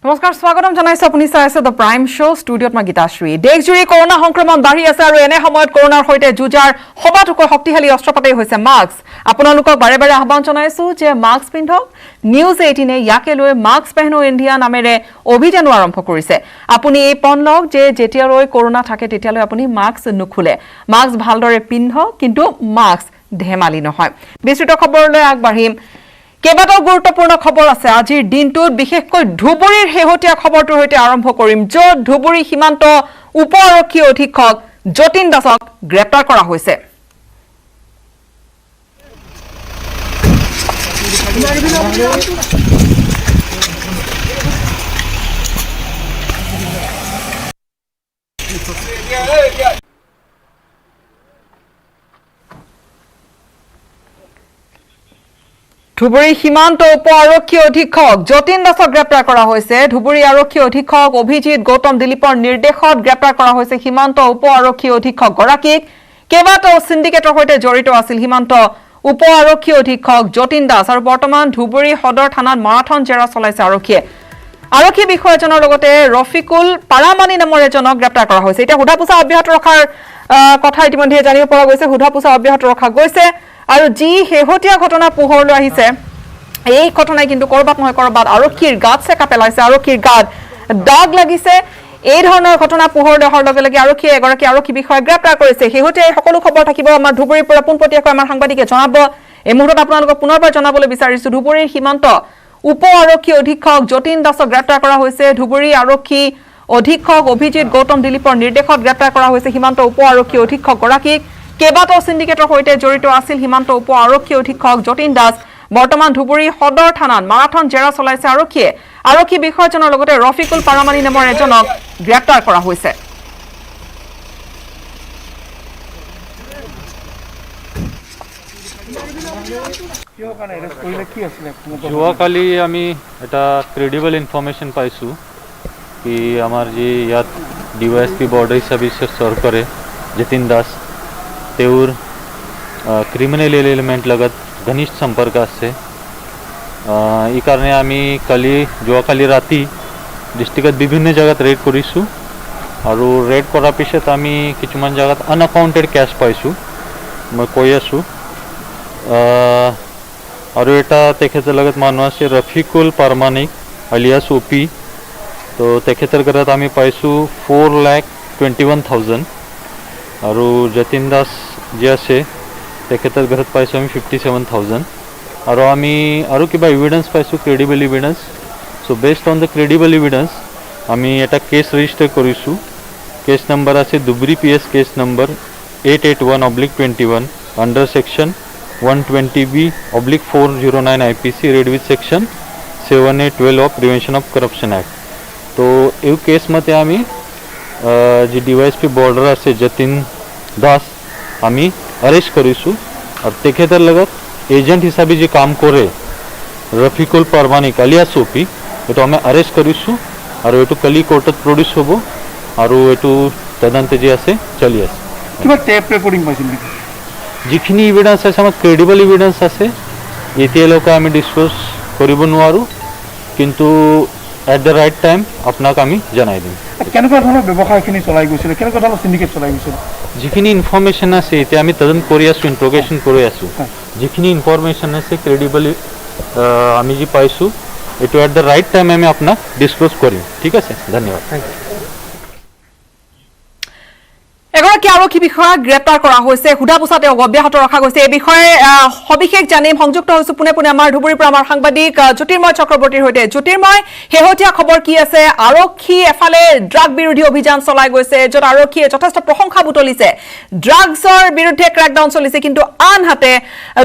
নমস্কাৰ স্বাগতম জনাইছো আপুনি চাই আছে দ্য প্ৰাইম শ্ব ষ্টুডিঅ'ত মই গীতাশ্ৰী দেশজুৰি কৰোনা সংক্ৰমণ বাঢ়ি আছে আৰু এনে সময়ত কৰোনাৰ সৈতে যুঁজাৰ সবাতোকৈ শক্তিশালী অস্ত্ৰপাতি হৈছে মাস্ক আপোনালোকক বাৰে বাৰে আহ্বান জনাইছো যে মাস্ক পিন্ধক নিউজ 18 ইয়াকে লৈ মাস্ক পেহনো ইণ্ডিয়া নামেৰে অভিযানো আৰম্ভ কৰিছে আপুনি এই পণ লওক যে যেতিয়ালৈ কৰোনা থাকে তেতিয়ালৈ আপুনি মাস্ক নুখুলে মাস্ক ভালদৰে পিন্ধক কিন্তু মাস্ক ধেমালি নহয় বিস্তৃত খবৰলৈ আগবাঢ়িম কেইবাটাও গুৰুত্বপূৰ্ণ খবৰ আছে আজিৰ দিনটোত বিশেষকৈ ধুবুৰীৰ হেহতীয়া খবৰটোৰ সৈতে আৰম্ভ কৰিম য'ত ধুবুৰী সীমান্ত উপ আৰক্ষী অধীক্ষক যতীন দাসক গ্ৰেপ্তাৰ কৰা হৈছে ধুবুৰী সীমান্ত উপ আৰক্ষী অধীক্ষক যতীন দাসক গ্ৰেপ্তাৰ কৰা হৈছে ধুবুৰী আৰক্ষী অধীক্ষক অভিজিত গৌতম দিলীপৰ নিৰ্দেশত গ্ৰেপ্তাৰ কৰা হৈছে সীমান্ত উপ আৰক্ষী অধীক্ষক গৰাকীক কেইবাটাও সিন্ডিকেটৰ সৈতে জড়িত আছিল সীমান্ত উপ আৰক্ষী অধীক্ষক যতীন দাস আৰু বৰ্তমান ধুবুৰী সদৰ থানাত মাৰাথন জেৰা চলাইছে আৰক্ষী বিষয়াজনৰ লগতে ৰফিকুল পাৰামানি নামৰ এজনক গ্ৰেপ্তাৰ কৰা হৈছে এতিয়া হুধাপোছা অব্যাহত ৰখাৰ কথা ইতিমধ্যে জানিব পৰা গৈছে হুধাপোছা অব্যাহত ৰখা গৈছে আৰু যি হেহতীয়া ঘটনা পোহৰলৈ আহিছে এই ঘটনাই কিন্তু কৰবাত নহয় কৰবাত আৰক্ষীৰ গাত চেকা পেলাইছে আৰক্ষীৰ গাত দাগ লাগিছে এই ধৰণৰ ঘটনা পোহৰলৈ অহাৰ লগে লগে আৰক্ষীয়ে এগৰাকী আৰক্ষী বিষয়া গ্ৰেপ্তাৰ কৰিছে হেহতীয়া সকলো খবৰ থাকিব আমাৰ ধুবুৰীৰ পৰা পোনপটীয়াকৈ আমাৰ সাংবাদিকে জনাব এই মুহূৰ্তত আপোনালোকক পুনৰবাৰ জনাবলৈ বিচাৰিছো ধুবুৰীৰ সীমান্ত উপ আৰক্ষী অধীক্ষক যতীন দাসক গ্ৰেপ্তাৰ কৰা হৈছে ধুবুৰী আৰক্ষী অধীক্ষক অভিজিত গৌতম দিলীপৰ নিৰ্দেশত গ্ৰেপ্তাৰ কৰা হৈছে সীমান্ত উপ আৰক্ষী অধীক্ষক গৰাকীক কেইবাটাও সিন্ডিকেটৰ সৈতে জড়িত আছিল সীমান্ত উপ আৰক্ষী অধীক্ষক যতীন দাস বৰ্তমান ধুবুৰী সদৰ থানাত মাৰাথন জেৰা চলাইছে আৰক্ষী বিষয়াজনৰ লগতে ৰফিকুল পাৰামানি নামৰ এজনক গ্ৰেপ্তাৰ কৰা হৈছে যোৱাকালি আমি এটা ক্ৰেডিবল ইনফৰমেশ্যন পাইছোঁ কি আমাৰ যি ইয়াত ডিৱাইএছপি বৰ্ডাৰ চাৰ্ভিচেছ চৰকাৰে যতীন দাস তেওঁৰ ক্ৰিমিনেল এলিমেণ্ট লগত ঘনিষ্ঠ সম্পৰ্ক আছে এই কাৰণে আমি যোৱাকালি ৰাতি ডিষ্ট্ৰিক্টত বিভিন্ন জেগাত ৰেড কৰিছোঁ আৰু ৰেড কৰাৰ পিছত আমি কিছুমান জেগাত আনএকাউণ্টেড কেছ পাইছোঁ মই কৈ আছোঁ আৰু এটা তেখেতৰ লগত মানুহ আছে ৰফিকুল পাৰমানিক আলিয়াছ অপি তো তেখেতৰ ঘৰত আমি পাইছোঁ 4,21,000 আৰু যতীন দাস যি আছে তেখেতৰ ঘৰত পাইছোঁ আমি 57,000 আৰু আমি আৰু কিবা এভিডেন্স পাইছোঁ credible evidence so' based on the credible evidence আমি এটা কেছ ৰেজিষ্টাৰ কৰিছোঁ কেছ নম্বৰ আছে Dhubri PS case number 881/21 under section 120B/409 IPC read with section 7812 of prevention of corruption act তো এই কেছ মতে আমি যি ডিৱাইএছপি বৰ্ডাৰ আছে যতীন দাস আমি অ্যাৰেস্ট কৰিছোঁ আৰু তেখেতৰ লগত এজেণ্ট হিচাপে যে কাম কৰে ৰফিকুল পাৰমানিক আলিয়াছ অপি এইটো আমি অ্যাৰেস্ট কৰিছোঁ আৰু এইটো কালি কোৰ্টত প্ৰডিউচ হ'ব আৰু এইটো তদন্ত যি আছে চলি আছে কিবা টেপ ৰেকৰ্ডিং পাইছিল নেকি যিখিনি এভিডেন্স আছে আমাৰ ক্ৰেডিবল এভিডেন্স আছে এতিয়ালৈকে আমি ডিছক্ল'জ কৰিব নোৱাৰোঁ কিন্তু এট দ্য ৰাইট টাইম আপোনাক আমি জনাই দিম কেনেকুৱা ধৰণৰ ব্যৱসায়খিনি চলাই গৈছিলে কেনেকুৱা ধৰণৰ সিন্ডিকেট চলাই গৈছিল যিখিনি ইনফৰমেশ্যন আছে এতিয়া আমি তদন্ত কৰি আছোঁ ইণ্ট্ৰগেশ্যন কৰি আছোঁ যিখিনি ইনফৰমেশ্যন আছে ক্ৰেডিবলি আমি যি পাইছোঁ এইটো এট দ্য ৰাইট টাইম আমি আপোনাক ডিছক্ল'জ কৰিম ঠিক আছে ধন্যবাদ এগৰাকী আৰক্ষী বিষয়াক গ্ৰেপ্তাৰ কৰা হৈছে হুধাপোছা তেওঁক অব্যাহত ৰখা গৈছে এই বিষয়ে সবিশেষ জানিম সংযুক্ত হৈছো পুনে আমাৰ ধুবুৰীৰ পৰা আমাৰ সাংবাদিক জ্যোতিৰ্ময় চক্ৰৱৰ্তীৰ সৈতে জ্যোতিৰ্ময় শেহতীয়া খবৰ কি আছে আৰক্ষী এফালে ড্ৰাগ বিৰোধী অভিযান চলাই গৈছে য'ত আৰক্ষীয়ে যথেষ্ট প্ৰশংসা বুটলিছে ড্ৰাগছৰ বিৰুদ্ধে ক্ৰেকডাউন চলিছে কিন্তু আনহাতে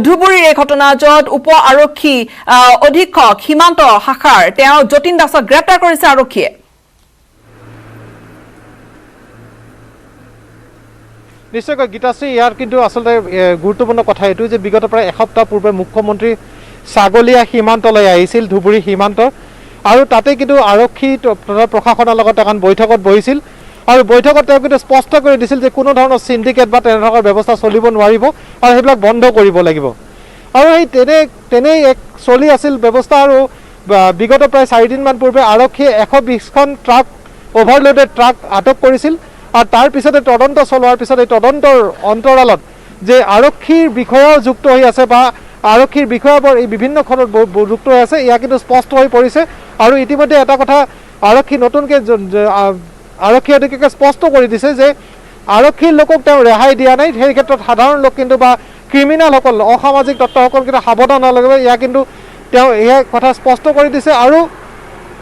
ধুবুৰীৰ এই ঘটনা য'ত উপ আৰক্ষী অধীক্ষক সীমান্ত শাখাৰ তেওঁ যতীন দাসক গ্ৰেপ্তাৰ কৰিছে আৰক্ষীয়ে নিশ্চয়কৈ গীতাশ্ৰী ইয়াৰ কিন্তু আচলতে গুৰুত্বপূৰ্ণ কথা এইটো যে বিগত প্ৰায় এসপ্তাহ পূৰ্বে মুখ্যমন্ত্ৰী ছাগলীয়া সীমান্তলৈ আহিছিল ধুবুৰী সীমান্ত আৰু তাতে কিন্তু আৰক্ষী তথা প্ৰশাসনৰ লগত এখন বৈঠকত বহিছিল আৰু বৈঠকত তেওঁ কিন্তু স্পষ্ট কৰি দিছিল যে কোনো ধৰণৰ সিন্ডিকেট বা তেনেধৰণৰ ব্যৱস্থা চলিব নোৱাৰিব আৰু সেইবিলাক বন্ধ কৰিব লাগিব আৰু এই তেনেই এক চলি আছিল ব্যৱস্থা আৰু বিগত প্ৰায় 4 দিনমান পূৰ্বে আৰক্ষীয়ে 120খন ট্ৰাক অভাৰলোডেড ট্ৰাক আটক কৰিছিল আৰু তাৰ পিছতে তদন্ত চলোৱাৰ পিছত এই তদন্তৰ অন্তৰালত যে আৰক্ষীৰ বিষয়াও যুক্ত হৈ আছে বা আৰক্ষীৰ বিষয়াবোৰ এই বিভিন্ন খণ্ডত যুক্ত হৈ আছে ইয়া কিন্তু স্পষ্ট হৈ পৰিছে আৰু ইতিমধ্যে এটা কথা আৰক্ষী নতুনকৈ আৰক্ষী অধীক্ষকে স্পষ্ট কৰি দিছে যে আৰক্ষীৰ লোকক তেওঁ ৰেহাই দিয়া নাই সেই ক্ষেত্ৰত সাধাৰণ লোক কিন্তু বা ক্ৰিমিনেলসকল অসামাজিক তত্ত্বসকল কিন্তু সাৱধান হ'ব লাগিব ইয়া কিন্তু তেওঁ এই কথা স্পষ্ট কৰি দিছে আৰু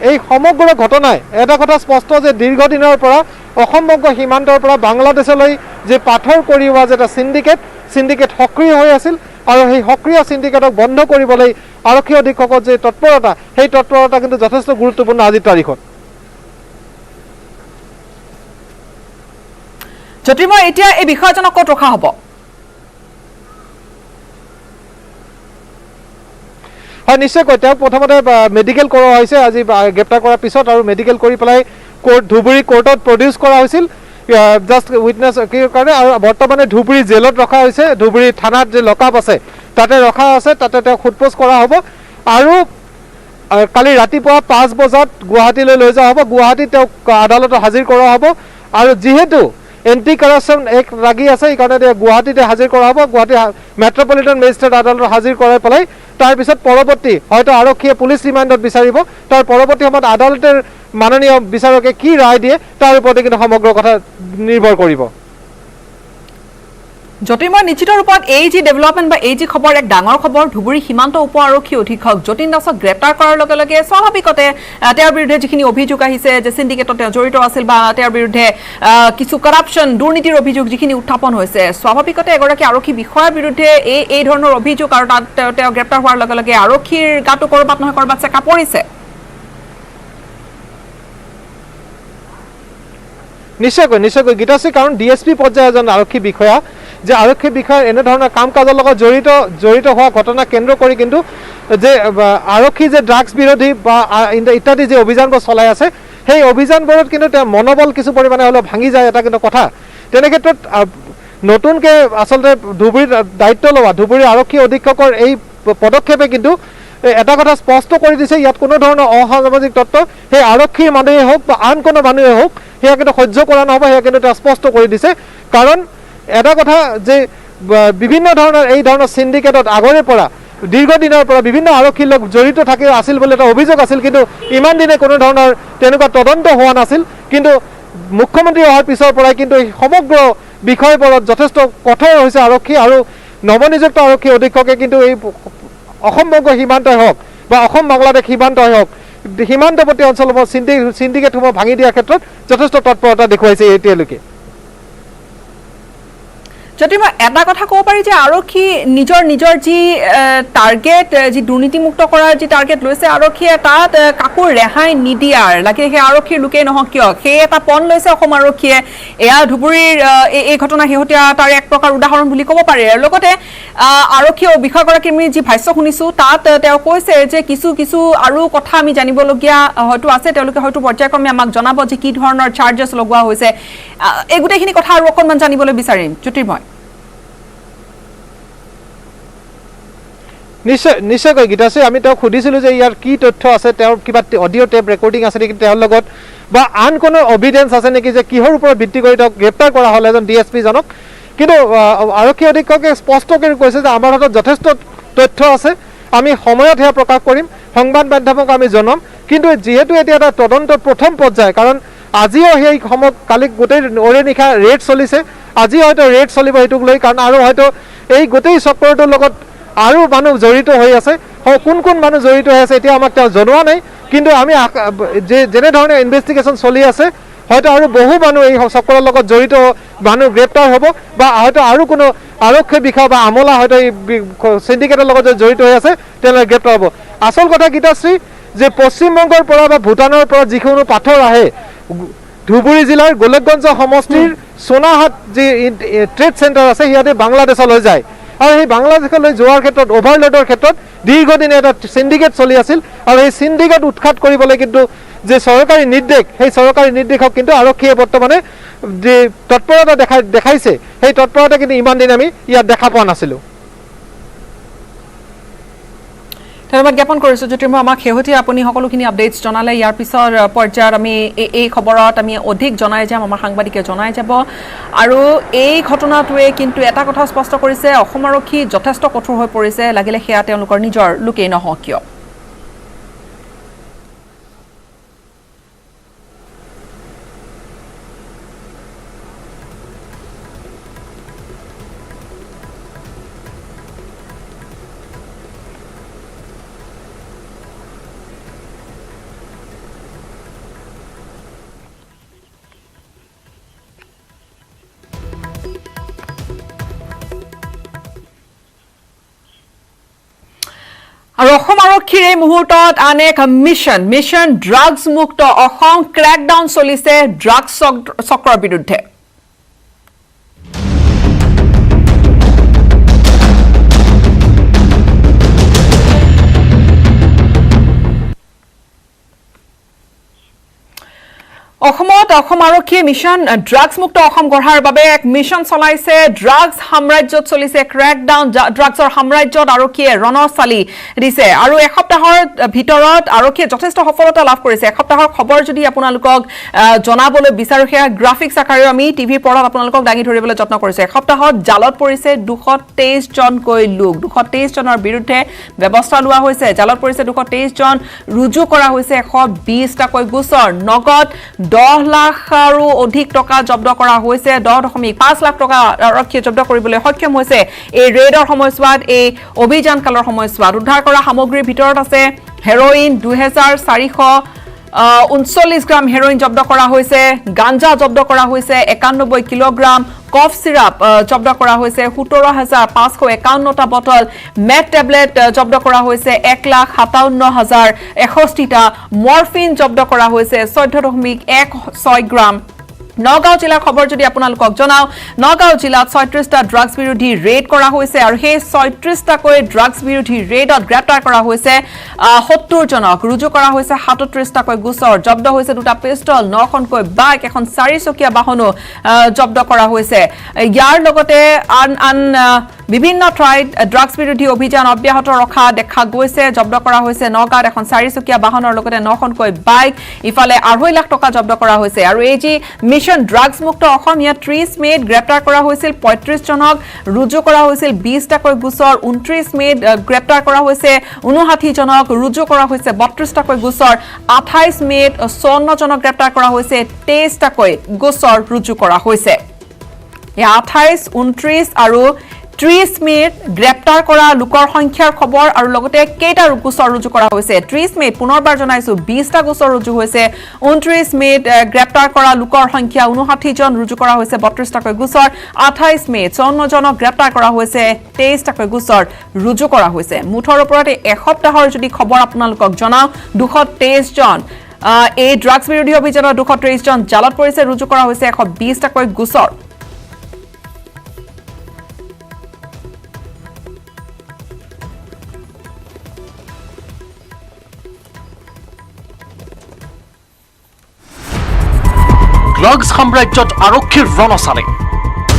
এই সমগ্ৰ ঘটনাই এটা কথা স্পষ্ট যে দীৰ্ঘদিনৰ পৰা অসমবংগ সীমান্তৰ পৰা বাংলাদেশলৈ যে পাথৰ কঢ়িওৱা যে এটা সিন্ডিকেট সক্ৰিয় হৈ আছিল আৰু সেই সক্ৰিয় সিন্ডিকেটক বন্ধ কৰিবলৈ আৰক্ষী অধীক্ষকৰ যে তৎপৰতা সেই তৎপৰতা কিন্তু যথেষ্ট গুৰুত্বপূৰ্ণ আজিৰ তাৰিখত জ্যোতিৰ্ময় এতিয়া এই বিষয়জনক ক'ত ৰখা হ'ব হয় নিশ্চয়কৈ তেওঁক প্ৰথমতে মেডিকেল কৰোৱা হৈছে আজি গ্ৰেপ্তাৰ কৰাৰ পিছত আৰু মেডিকেল কৰি পেলাই ধুবুৰী কোৰ্টত প্ৰডিউচ কৰা হৈছিল জাষ্ট উইটনেছ কাৰণে আৰু বৰ্তমানে ধুবুৰী জেলত ৰখা হৈছে ধুবুৰী থানাত যে লকআপ আছে তাতে ৰখা আছে তাতে তেওঁক সোধপোছ কৰা হ'ব আৰু কালি ৰাতিপুৱা 5 বজাত গুৱাহাটীলৈ লৈ যোৱা হ'ব গুৱাহাটীত তেওঁক আদালতত হাজিৰ কৰা হ'ব আৰু যিহেতু এণ্টি কাৰাপশ্যন এক্ট লাগি আছে সেইকাৰণে গুৱাহাটীতে হাজিৰ কৰা হ'ব গুৱাহাটী মেট্ৰপলিটন মেজিষ্ট্ৰেট আদালতত হাজিৰ কৰাই পেলাই তাৰপিছত পৰৱৰ্তী হয়তো আৰক্ষীয়ে পুলিচ ৰিমাণ্ডত বিচাৰিব তাৰ পৰৱৰ্তী সময়ত আদালতৰ মাননীয় বিচাৰকে কি ৰায় দিয়ে তাৰ ওপৰতে কিন্তু সমগ্ৰ কথা নিৰ্ভৰ কৰিব জ্যোতিৰ্ময় নিশ্চিত ৰূপত এই যি ডেভেলপমেণ্ট বা এই যি খবৰ এক ডাঙৰ খবৰ ধুবুৰী সীমান্ত উপ আৰক্ষী অধীক্ষক যতীন দাসক গ্ৰেপ্তাৰ কৰাৰ লগে লগে স্বাভাৱিকতে তেওঁৰ বিৰুদ্ধে যিখিনি অভিযোগ আহিছে যে সিন্ডিকেটত তেওঁ জড়িত আছিল বা তেওঁৰ বিৰুদ্ধে কিছু কৰাপশ্যন দুৰ্নীতিৰ অভিযোগ যিখিনি উত্থাপন হৈছে স্বাভাৱিকতে এগৰাকী আৰক্ষী বিষয়াৰ বিৰুদ্ধে এই ধৰণৰ অভিযোগ আৰু তাত তেওঁ গ্ৰেপ্তাৰ হোৱাৰ লগে লগে আৰক্ষীৰ গাটো ক'ৰবাত নহয় ক'ৰবাত চেকা পৰিছে নিশ্চয়কৈ গীতাশ্ৰী কাৰণ ডিএছপি পৰ্যায়ৰ এজন আৰক্ষী বিষয়া যে আৰক্ষী বিষয়াৰ এনেধৰণৰ কাম কাজৰ লগত জড়িত হোৱা ঘটনা কেন্দ্ৰ কৰি কিন্তু যে আৰক্ষী যে ড্ৰাগছ বিৰোধী বা ইত্যাদি যে অভিযানবোৰ চলাই আছে সেই অভিযানবোৰত কিন্তু তেওঁ মনোবল কিছু পৰিমাণে হ'লেও ভাঙি যায় এটা কিন্তু কথা তেনে ক্ষেত্ৰত নতুনকৈ আচলতে ধুবুৰীত দায়িত্ব লোৱা ধুবুৰী আৰক্ষী অধীক্ষকৰ এই পদক্ষেপে কিন্তু এটা কথা স্পষ্ট কৰি দিছে ইয়াত কোনো ধৰণৰ অসামাজিক তত্ত্ব সেই আৰক্ষীৰ মানুহেই হওক বা আন কোনো মানুহেই হওক সেয়া কিন্তু সহ্য কৰা নহ'ব সেয়া কিন্তু তেওঁ স্পষ্ট কৰি দিছে কাৰণ এটা কথা যে বিভিন্ন ধৰণৰ এই ধৰণৰ সিন্ডিকেটত আগৰে পৰা দীৰ্ঘদিনৰ পৰা বিভিন্ন আৰক্ষীৰ লোক জড়িত থাকি আছিল বুলি এটা অভিযোগ আছিল কিন্তু ইমান দিনে কোনো ধৰণৰ তেনেকুৱা তদন্ত হোৱা নাছিল কিন্তু মুখ্যমন্ত্ৰী অহাৰ পিছৰ পৰাই কিন্তু এই সমগ্ৰ বিষয়বোৰত যথেষ্ট কঠোৰ হৈছে আৰক্ষী আৰু নৱনিযুক্ত আৰক্ষী অধীক্ষকে কিন্তু এই অসমবংগ সীমান্তই হওক বা অসম বাংলাদেশ সীমান্তই হওক সীমান্তৱৰ্তী অঞ্চলসমূহ সিন্ডিকেটসমূহ ভাঙি দিয়াৰ ক্ষেত্ৰত যথেষ্ট তৎপৰতা দেখুৱাইছে এতিয়ালৈকে জ্যোতিৰ্ময় এটা কথা ক'ব পাৰি যে আৰক্ষী নিজৰ যি টাৰ্গেট যি দুৰ্নীতিমুক্ত কৰাৰ যি টাৰ্গেট লৈছে আৰক্ষীয়ে তাত কাকো ৰেহাই নিদিয়াৰ লাগে সেই আৰক্ষীৰ লোকেই নহওক কিয় সেই এটা পণ লৈছে অসম আৰক্ষীয়ে এয়া ধুবুৰীৰ এই ঘটনা শেহতীয়া তাৰ এক প্ৰকাৰ উদাহৰণ বুলি ক'ব পাৰি আৰু লগতে আৰক্ষী বিষয়াগৰাকীৰ আমি যি ভাষ্য শুনিছোঁ তাত তেওঁ কৈছে যে কিছু আৰু কথা আমি জানিবলগীয়া হয়তো আছে তেওঁলোকে হয়তো পৰ্যায়ক্ৰমে আমাক জনাব যে কি ধৰণৰ চাৰ্জেছ লগোৱা হৈছে এই গোটেইখিনি কথা আৰু অকণমান জানিবলৈ বিচাৰিম জ্যোতিৰ্ময় নিশ্চয়কৈ গীতাশ্ৰী আমি তেওঁক সুধিছিলোঁ যে ইয়াৰ কি তথ্য আছে তেওঁৰ কিবা অডিঅ' টেপ ৰেকৰ্ডিং আছে নেকি তেওঁৰ লগত বা আন কোনো অভিডেন্স আছে নেকি যে কিহৰ ওপৰত ভিত্তি কৰি তেওঁক গ্ৰেপ্তাৰ কৰা হ'ল এজন ডিএছপিজনক কিন্তু আৰক্ষী অধীক্ষকে স্পষ্ট কৰি কৈছে যে আমাৰ হাতত যথেষ্ট তথ্য আছে আমি সময়ত সেয়া প্ৰকাশ কৰিম সংবাদ মাধ্যমক আমি জনাম কিন্তু যিহেতু এতিয়া এটা তদন্তৰ প্ৰথম পৰ্যায় কাৰণ আজিও সেই সময়ত কালি গোটেই ওৰে নিশা ৰেড চলিছে আজি হয়তো ৰেড চলিব সেইটোক লৈ কাৰণ আৰু হয়তো এই গোটেই চক্ৰটোৰ লগত আৰু মানুহ জড়িত হৈ আছে কোন মানুহ জড়িত হৈ আছে এতিয়া আমাক তেওঁ জনোৱা নাই কিন্তু আমি যেনেধৰণে ইনভেষ্টিগেশ্যন চলি আছে হয়তো আৰু বহু মানুহ এই চক্ৰৰ লগত জড়িত মানুহ গ্ৰেপ্তাৰ হ'ব বা হয়তো আৰু কোনো আৰক্ষী বিষয়া বা আমলা হয়তো এই সিন্ডিকেটৰ লগত জড়িত হৈ আছে তেওঁলোকে গ্ৰেপ্তাৰ হ'ব আচল কথা গীতাশ্ৰী যে পশ্চিমবংগৰ পৰা বা ভূটানৰ পৰা যিকোনো পাথৰ আহে ধুবুৰী জিলাৰ গোলকগঞ্জ সমষ্টিৰ সোনাহাট যি ট্ৰেড চেণ্টাৰ আছে সিহঁতে বাংলাদেশলৈ যায় আৰু সেই বাংলাদেশলৈ যোৱাৰ ক্ষেত্ৰত অভাৰলোডৰ ক্ষেত্ৰত দীৰ্ঘদিনে এটা সিন্ডিকেট চলি আছিল আৰু এই সিন্ডিকেট উৎখাত কৰিবলৈ কিন্তু যে চৰকাৰী নিৰ্দেশ সেই চৰকাৰী নিৰ্দেশক কিন্তু আৰক্ষীয়ে বৰ্তমানে যে তৎপৰতা দেখাইছে সেই তৎপৰতা কিন্তু ইমান দিন আমি ইয়াত দেখা পোৱা নাছিলোঁ ধন্যবাদ জ্ঞাপন কৰিছোঁ জ্যোতিৰ্ময় আমাক শেহতীয়া আপুনি সকলোখিনি আপডেটছ জনালে ইয়াৰ পিছৰ পৰ্যায়ত আমি এই খবৰত আমি অধিক জনাই যাম আমাৰ সাংবাদিকে জনাই যাব আৰু এই ঘটনাটোৱে কিন্তু এটা কথা স্পষ্ট কৰিছে অসম আৰক্ষী যথেষ্ট কঠোৰ হৈ পৰিছে লাগিলে সেয়া তেওঁলোকৰ নিজৰ লোকেই নহওক কিয় আৰু অসম আৰক্ষীৰ এই মুহূৰ্তত আন এক মিছন ড্ৰাগছ মুক্ত অসম ক্ৰেকডাউন চলিছে ড্ৰাগছ চক্ৰৰ বিৰুদ্ধে অসমত অসম আৰক্ষীয়ে মিছন ড্ৰাগছ মুক্ত অসম গঢ়াৰ বাবে এক মিছন চলাইছে ড্ৰাগছ সাম্ৰাজ্যত চলিছে ক্ৰেকডাউন ড্ৰাগছৰ সাম্ৰাজ্যত আৰক্ষীয়ে ৰণচালি দিছে আৰু এসপ্তাহৰ ভিতৰত আৰক্ষীয়ে যথেষ্ট সফলতা লাভ কৰিছে এসপ্তাহৰ খবৰ যদি আপোনালোকক জনাবলৈ বিচাৰো সেয়া গ্ৰাফিক্স আকাৰেও আমি টিভিৰ পৰ্দাত আপোনালোকক দাঙি ধৰিবলৈ যত্ন কৰিছো এসপ্তাহত জালত পৰিছে 223 জনকৈ লোক 223 জনৰ বিৰুদ্ধে ব্যৱস্থা লোৱা হৈছে জালত পৰিছে 223 জন ৰুজু কৰা হৈছে 120টাকৈ গোচৰ নগদ 10 লাখ আৰু অধিক টকা জব্দ কৰা হৈছে 10.5 লাখ টকা আৰক্ষীয়ে জব্দ কৰিবলৈ সক্ষম হৈছে এই ৰেডৰ সময়ছোৱাত এই অভিযান কালৰ সময়ছোৱাত উদ্ধাৰ কৰা সামগ্ৰীৰ ভিতৰত আছে হেৰোইন 2439 গ্ৰাম হেৰোইন জব্দ কৰা হৈছে গাঞ্জা জব্দ কৰা হৈছে 91 কিলোগ্ৰাম কফ সিৰাপ জব্দ কৰা হৈছে 17551টা বটল মেট টেবলেট জব্দ কৰা হৈছে 1,57,061টা মৰফিন জব্দ কৰা হৈছে 14.16 গ্ৰাম নগাঁও জিলাৰ খবৰ যদি আপোনালোকক জনাও নগাঁও জিলাত 36টা ড্ৰাগছ বিৰোধী ৰেড কৰা হৈছে আৰু সেই 36টাকৈ ড্ৰাগছ বিৰোধী ৰেডত গ্ৰেপ্তাৰ কৰা হৈছে 70 জনক ৰুজু কৰা হৈছে 37টাকৈ গোচৰ জব্দ হৈছে দুটা পিস্তল 9খনকৈ বাইক এখন 4চকীয়া বাহনো জব্দ কৰা হৈছে ইয়াৰ লগতে আন বিভিন্ন ঠাইত ড্ৰাগছ বিৰোধী অভিযান অব্যাহত ৰখা দেখা গৈছে জব্দ কৰা হৈছে নগাঁৱত এখন 4চকীয়া বাহনৰ লগতে 9খনকৈ বাইক ইফালে 2.5 লাখ টকা জব্দ কৰা হৈছে আৰু এই যি মিছন ড্ৰাগছ মুক্ত অসম ইয়াত 30 মেত গ্ৰেপ্তাৰ কৰা হৈছিল 35 জনক ৰুজু কৰা হৈছিল 20টাকৈ গোচৰ 29 মেত গ্ৰেপ্তাৰ কৰা হৈছে 59 জনক ৰুজু কৰা হৈছে 32টাকৈ গোচৰ 28 মেত 54 জনক গ্ৰেপ্তাৰ কৰা হৈছে 23টাকৈ গোচৰ ৰুজু কৰা হৈছে 28 29 আৰু 30 মেত গ্ৰেপ্তাৰ কৰা লোকৰ সংখ্যাৰ খবৰ আৰু লগতে কেইটা গোচৰ ৰুজু কৰা হৈছে 30 মেত পুনৰবাৰ জনাইছো 20টা গোচৰ ৰুজু হৈছে 29 মেত গ্ৰেপ্তাৰ কৰা লোকৰ সংখ্যা 59 জন ৰুজু কৰা হৈছে 32টাকৈ গোচৰ 28 মেত 54 জনক গ্ৰেপ্তাৰ কৰা হৈছে 23টাকৈ গোচৰ ৰুজু কৰা হৈছে মুঠৰ ওপৰত এসপ্তাহৰ যদি খবৰ আপোনালোকক জনাও 223 জন এই ড্ৰাগছ বিৰোধী অভিযানৰ 223 জন জালত পৰিছে ৰুজু কৰা হৈছে 120টাকৈ গোচৰ ড্ৰাগছ সাম্ৰাজ্যত আৰক্ষীৰ ৰণচালে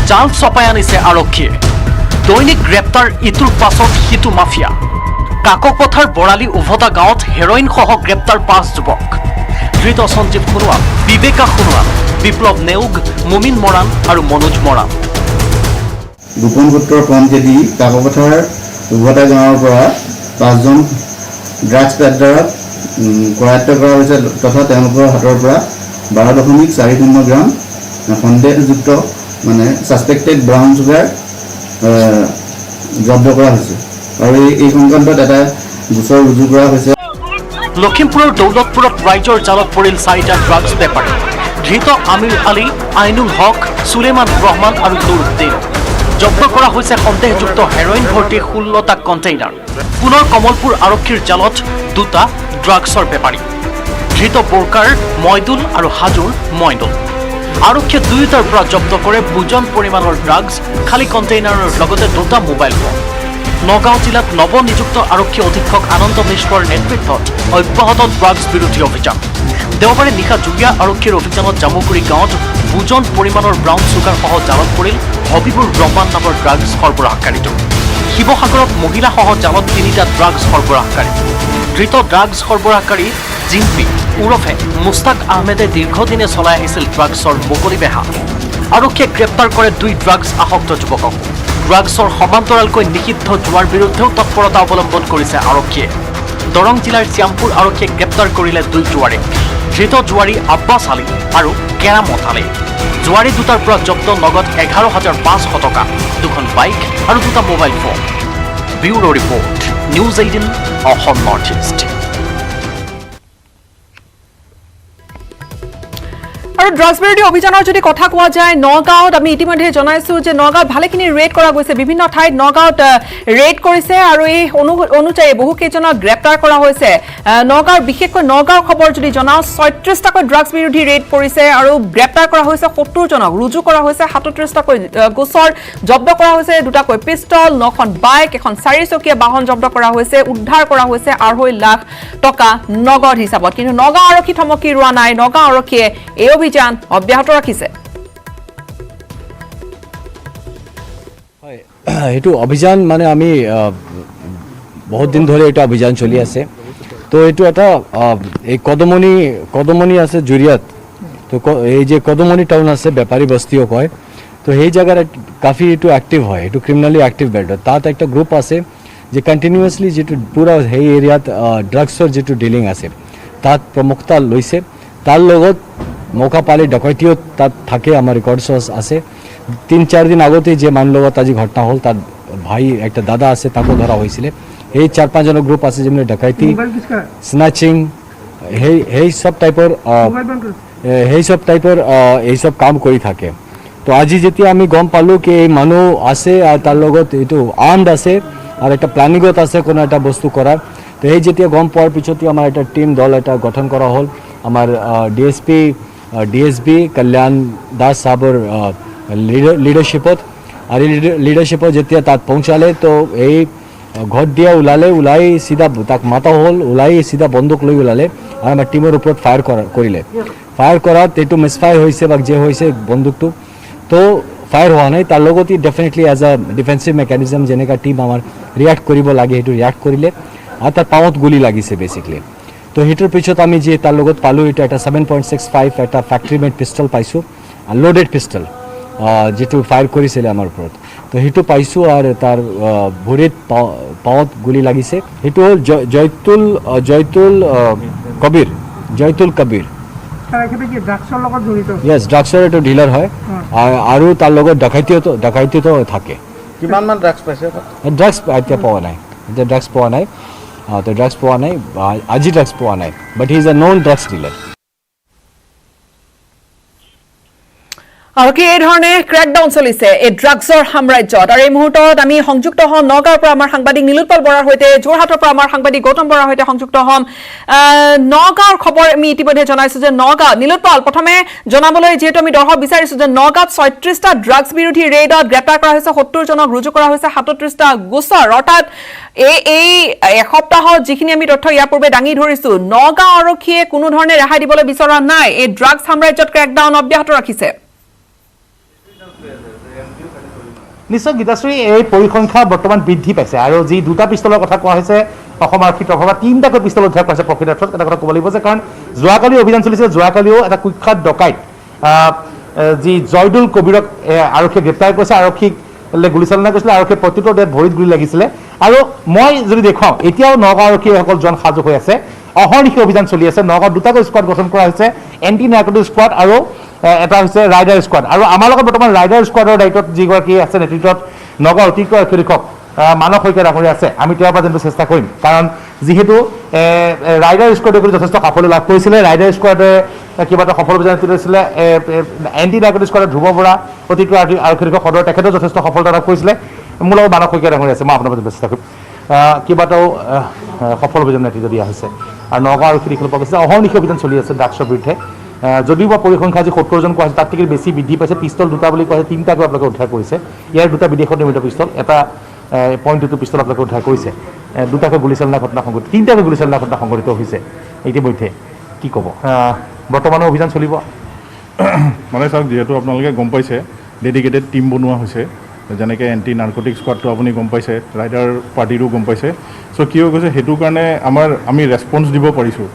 জাল চপাই আনিছে আৰক্ষীয়ে দৈনিক গ্ৰেপ্তাৰ ইটোৰ পাছত সিটো মাফিয়া কাকপথাৰ বৰালি উভতা গাঁৱত হেৰোইন সহ গ্ৰেপ্তাৰ 5 যুৱক ধৃত সঞ্জীৱ সোণোৱাল বিবেকা সোণোৱাল বিপ্লৱ নেউগ মুমিন মৰাণ আৰু মনোজ মৰাণ গোপন সূত্ৰৰ পঞ্জেদি কাকপথাৰ উভতা গাঁৱৰ পৰা 5জন ড্ৰাগছ পেডলাৰক কৰায়ত্ব কৰা হৈছে তথা তেওঁলোকৰ হাতৰ পৰা 12.40 গ্ৰাম সন্দেহযুক্ত মানে সাসপেক্টেড ব্ৰাউন সুগাৰ জব্দ কৰা হৈছে আৰু এই সংক্ৰান্তত এটা গোচৰ ৰুজু কৰা হৈছে লখিমপুৰৰ দৌলতপুৰত ৰাইজৰ জালত পৰিল 4টা ড্ৰাগছ বেপাৰী ধৃত আমিৰ আলী আইনুল হক সুলেমান ৰহমান আৰু নুৰুদ্দিন জব্দ কৰা হৈছে সন্দেহযুক্ত হেৰোইন ভৰ্তি 16টা কণ্টেইনাৰ পুনৰ কমলপুৰ আৰক্ষীৰ জালত 2টা ড্ৰাগছৰ বেপাৰী ধৃত বোৰকাৰ ময়দুল আৰু হাজুৰ ময়দুল আৰক্ষীয়ে দুয়োটাৰ পৰা জব্দ কৰে বুজন পৰিমাণৰ ড্ৰাগছ খালী কণ্টেইনাৰৰ লগতে 2টা মোবাইল ফোন নগাঁও জিলাত নৱনিযুক্ত আৰক্ষী অধীক্ষক আনন্দ মিশ্ৰৰ নেতৃত্বত অব্যাহত ড্ৰাগছ বিৰোধী অভিযান দেওবাৰে নিশা জুগীয়া আৰক্ষীৰ অভিযানত জামুগুৰি গাঁৱত বুজন পৰিমাণৰ ব্ৰাউন চুগাৰ সহ জালত পৰিল হবিবুৰ ৰহমান নামৰ ড্ৰাগছ সৰবৰাহকাৰীটো শিৱসাগৰত মহিলাসহ জালত 3টা ড্ৰাগছ সৰবৰাহকাৰী ধৃত ড্ৰাগছ সৰবৰাহকাৰী জিম্পি ওৰফে মুস্তাক আহমেদে দীৰ্ঘদিনে চলাই আহিছিল ড্ৰাগছৰ মুকলি বেহা আৰক্ষীয়ে গ্ৰেপ্তাৰ কৰে 2 ড্ৰাগছ আসক্ত যুৱকক ড্ৰাগছৰ সমান্তৰালকৈ নিষিদ্ধ জোৱাৰ বিৰুদ্ধেও তৎপৰতা অৱলম্বন কৰিছে আৰক্ষীয়ে দৰং জিলাৰ শ্যামপুৰ আৰক্ষীয়ে গ্ৰেপ্তাৰ কৰিলে 2 জোৱাৰীক ধৃত জোৱাৰী আব্বাছ আলী আৰু কেৰামত আলী জোৱাৰী দুটাৰ পৰা জব্দ নগদ 11,500 টকা 2খন বাইক আৰু 2টা mobile phone bureau report news 18 Assam north east আৰু ড্ৰাগছ বিৰোধী অভিযানৰ যদি কথা কোৱা যায় নগাঁৱত আমি ইতিমধ্যে জনাইছো যে নগাঁৱত ভালেখিনি ৰেড কৰা গৈছে বিভিন্ন ঠাইত নগাঁৱত ৰেড কৰিছে আৰু এই অনুযায়ী বহুকেইজনক গ্ৰেপ্তাৰ কৰা হৈছে নগাঁৱৰ বিশেষকৈ নগাঁৱৰ খবৰ যদি জনাওঁ ৩৬টাকৈ ড্ৰাগছ বিৰোধী ৰেড কৰিছে আৰু গ্ৰেপ্তাৰ কৰা হৈছে ৭০ জনক ৰুজু কৰা হৈছে ৩৭টাকৈ গোচৰ জব্দ কৰা হৈছে 2টাকৈ পিষ্টল 9খন বাইক এখন 4চকীয়া বাহন জব্দ কৰা হৈছে উদ্ধাৰ কৰা হৈছে 2.5 লাখ টকা নগদ হিচাপত কিন্তু নগাঁও আৰক্ষী থমকি ৰোৱা নাই নগাঁও আৰক্ষীয়ে এই অভিযান অব্যাহত ৰাখিছে হয় এইটো অভিযান মানে আমি বহুত দিন ধরে এটা অভিযান চলি আছে তো এইটো এটা এই কদমনি আছে জুৰিয়াত তো এই যে কদমনি টাউন আছে বেপাৰী বস্তিও কয় তো সেই জায়গার কাফি এইটো অ্যাক্টিভ হয় এইটো ক্রিমিনালি অ্যাক্টিভ বেল্ট তাত একটা গ্রুপ আছে যে কন্টিনিউয়াসলি যেটো পুরা সেই এরিয়াত ড্ৰাগসৰ যেটো ডিলিং আছে তাত প্ৰমুখতা লৈছে তাৰ লগত মৌকা পালে ডকাইতিও তাত থাকে আমাৰ ৰেকৰ্ডছ আছে 3-4 দিন আগতে যে মানুহ লগত আজি ঘটনা হ'ল তাত ভাই একটা দাদা আছে তাকো ধৰা হৈছিলে এই 4-5 জনৰ গ্ৰুপ আছে যেনে ডকাইতি স্নাচিং এই সব টাইপৰ এই সব কাম কৰি থাকে তো আজি যেতিয়া আমি গম পালো কি এই মানুহ আছে আৰু তাৰ লগত এইটো আৰ্মড আছে আৰু এটা প্ল্যানিংত আছে কোনো এটা বস্তু কৰাৰ তো এই যেতিয়া গম পোৱাৰ পিছতে আমাৰ এটা টিম দল এটা গঠন কৰা হ'ল আমাৰ ডিএসপি কল্যাণ দাস সাহেবৰ লিডাৰশ্বিপত আৰু লিডাৰশ্বিপত যেতিয়া তাত পৌঁছালে তো এই ঘৰ দিয়া ওলাই চিধা তাক মাতা হ'ল ওলাই চিধা বন্দুক লৈ ওলালে আৰু আমাৰ টিমৰ ওপৰত ফায়াৰ কৰিলে ফায়াৰ কৰাত এইটো মিছফায়াৰ হৈছে বা যে হৈছে বন্দুকটো তো ফায়াৰ হোৱা নাই তাৰ লগতে definitely as a defensive mechanism যেনেকুৱা টিম আমাৰ ৰিয়াক্ট কৰিব লাগে সেইটো ৰিয়াক্ট কৰিলে আৰু তাৰ পাৱত গুলি লাগিছে বেছিকলি তো সেইটোৰ পিছত আমি যে তাৰ লগত পালোঁ এটা 7.65 এটা ফেক্টৰী মেড পিষ্টল পাইছোঁ লোডেড পিষ্টল যেটো ফায়াৰ কৰিছিলে আমাৰ ওপৰত তো সেইটো পাইছোঁ আৰু তাৰ ভৰিত পাৱত গুলি লাগিছে সেইটো হ'ল জয়তুল কবিৰ ইয়েছ ড্ৰাগছৰ এইটো ডিলাৰ হয় আৰু তাৰ লগত ডকাইতিও থাকে কিমানমান ড্ৰাগছ পাইছে ড্ৰাগছ এতিয়া পোৱা নাই এতিয়া ড্ৰাগছ পোৱা নাই তো ড্ৰাগছ পোৱা নাই আজি ড্ৰাগছ পোৱা নাই but he is a non drugs dealer আৰু কি এই ধৰণে ক্ৰেকডাউন চলিছে এই ড্ৰাগছৰ সাম্ৰাজ্যত আৰু এই মুহূৰ্তত আমি সংযুক্ত হম নগাঁৱৰ পৰা আমাৰ সাংবাদিক নীলোৎপল বৰাৰ সৈতে যোৰহাটৰ পৰা আমাৰ সাংবাদিক গৌতম বৰাৰ সৈতে সংযুক্ত হম নগাঁৱৰ খবৰ আমি ইতিমধ্যে জনাইছো যে নগাঁও নীলোৎপল প্ৰথমে জনাবলৈ যিহেতু আমি দৰ্শক বিচাৰিছো যে নগাঁৱত ৩৬টা ড্ৰাগছ বিৰোধী ৰেডত গ্ৰেপ্তাৰ কৰা হৈছে ৭০ জনক ৰুজু কৰা হৈছে ৩৭টা গোচৰ অৰ্থাৎ এই এসপ্তাহত যিখিনি আমি তথ্য ইয়াৰ পূৰ্বে দাঙি ধৰিছো নগাঁও আৰক্ষীয়ে কোনো ধৰণে ৰেহাই দিবলৈ বিচৰা নাই এই ড্ৰাগছ সাম্ৰাজ্যত ক্ৰেকডাউন অব্যাহত ৰাখিছে নিশ্চয় গীতাশ্ৰী এই পৰিসংখ্যা বৰ্তমান বৃদ্ধি পাইছে আৰু যি 2টা পিষ্টলৰ কথা কোৱা হৈছে অসম আৰক্ষীৰ তৰফৰ পৰা 3টাকৈ পিষ্টল উদ্ধাৰ কৰিছে প্ৰকৃতাৰ্থত এটা কথা ক'ব লাগিব যে কাৰণ যোৱাকালি অভিযান চলিছে যোৱাকালিও এটা কুখ্যাত ডকাইত যি জয়দুল কবিৰক আৰক্ষীয়ে গ্ৰেপ্তাৰ কৰিছে আৰক্ষীক গুলীচালনা কৰিছিলে আৰক্ষীয়ে প্ৰতিটো দেহত ভৰিত গুলী লাগিছিলে আৰু মই যদি দেখুৱাওঁ এতিয়াও নগাঁও আৰক্ষীসকল জন সাজু হৈ আছে অহৰ্নিশে অভিযান চলি আছে নগাঁৱত 2টাকৈ স্কোৱাড গঠন কৰা হৈছে এণ্টি নাৰ্কটিক স্কোৱাড আৰু এটা হৈছে ৰাইডাৰ স্কোৱাড আৰু আমাৰ লগত বৰ্তমান ৰাইডাৰ স্কোৱাডৰ দায়িত্বত যিগৰাকী আছে নেতৃত্বত নগাঁও অতিৰিক্ত আৰক্ষী অধীক্ষক মানস শইকীয়া ডাঙৰীয়া আছে আমি তেওঁৰ পৰা জানিব চেষ্টা কৰিম কাৰণ যিহেতু ৰাইডাৰ স্কোৱাডে কৰি যথেষ্ট সাফল্য লাভ কৰিছিলে ৰাইডাৰ স্কোৱাডে কিবা এটা সফল অভিযান চলাইছিলে এণ্টি নাৰ্কটিক স্কোৱাডে ধ্ৰুৱ বৰা অতিৰিক্ত আৰক্ষী অধীক্ষক সদৰ তেখেতেও যথেষ্ট সফলতা লাভ কৰিছিলে মোৰ লগত মানস শইকীয়া ডাঙৰীয়া আছে মই আপোনাৰ পৰা চেষ্টা কৰিম কেইবাটাও সফল অভিযান নেতৃত্ব দিয়া হৈছে আৰু নগাঁও আৰক্ষী দিশৰ পৰা কৈছে অহৰ্নিশে অভিযান চলি আছে ড্ৰাগছৰ বিৰুদ্ধে যদিও বা পৰিসংখ্যা আজি ৭০ জন কোৱা হৈছে তাতকৈ বেছি বৃদ্ধি পাইছে পিষ্টল 2টা বুলি কোৱা হৈছে 3টাকৈ আপোনালোকে উদ্ধাৰ কৰিছে ইয়াৰ 2টা বিদেশত নিৰ্মিত পিষ্টল এটা .22 পিষ্টল আপোনালোকে উদ্ধাৰ কৰিছে 2টাকৈ গুলীচালনা ঘটনা সংঘটিত 3টাকৈ গুলীচালনা ঘটনা সংঘটিত হৈছে ইতিমধ্যে কি ক'ব বৰ্তমানো অভিযান চলিব মানে চাওক যিহেতু আপোনালোকে গম পাইছে ডেডিকেটেড টিম বনোৱা হৈছে যেনেকৈ এণ্টি নাৰ্কটিক স্কোৱাডটো আপুনি গম পাইছে, ৰাইডাৰ পাৰ্টিটো গম পাইছে। চ' কি হৈ গৈছে সেইটো কাৰণে আমি ৰেছপন্স দিব পাৰিছোঁ।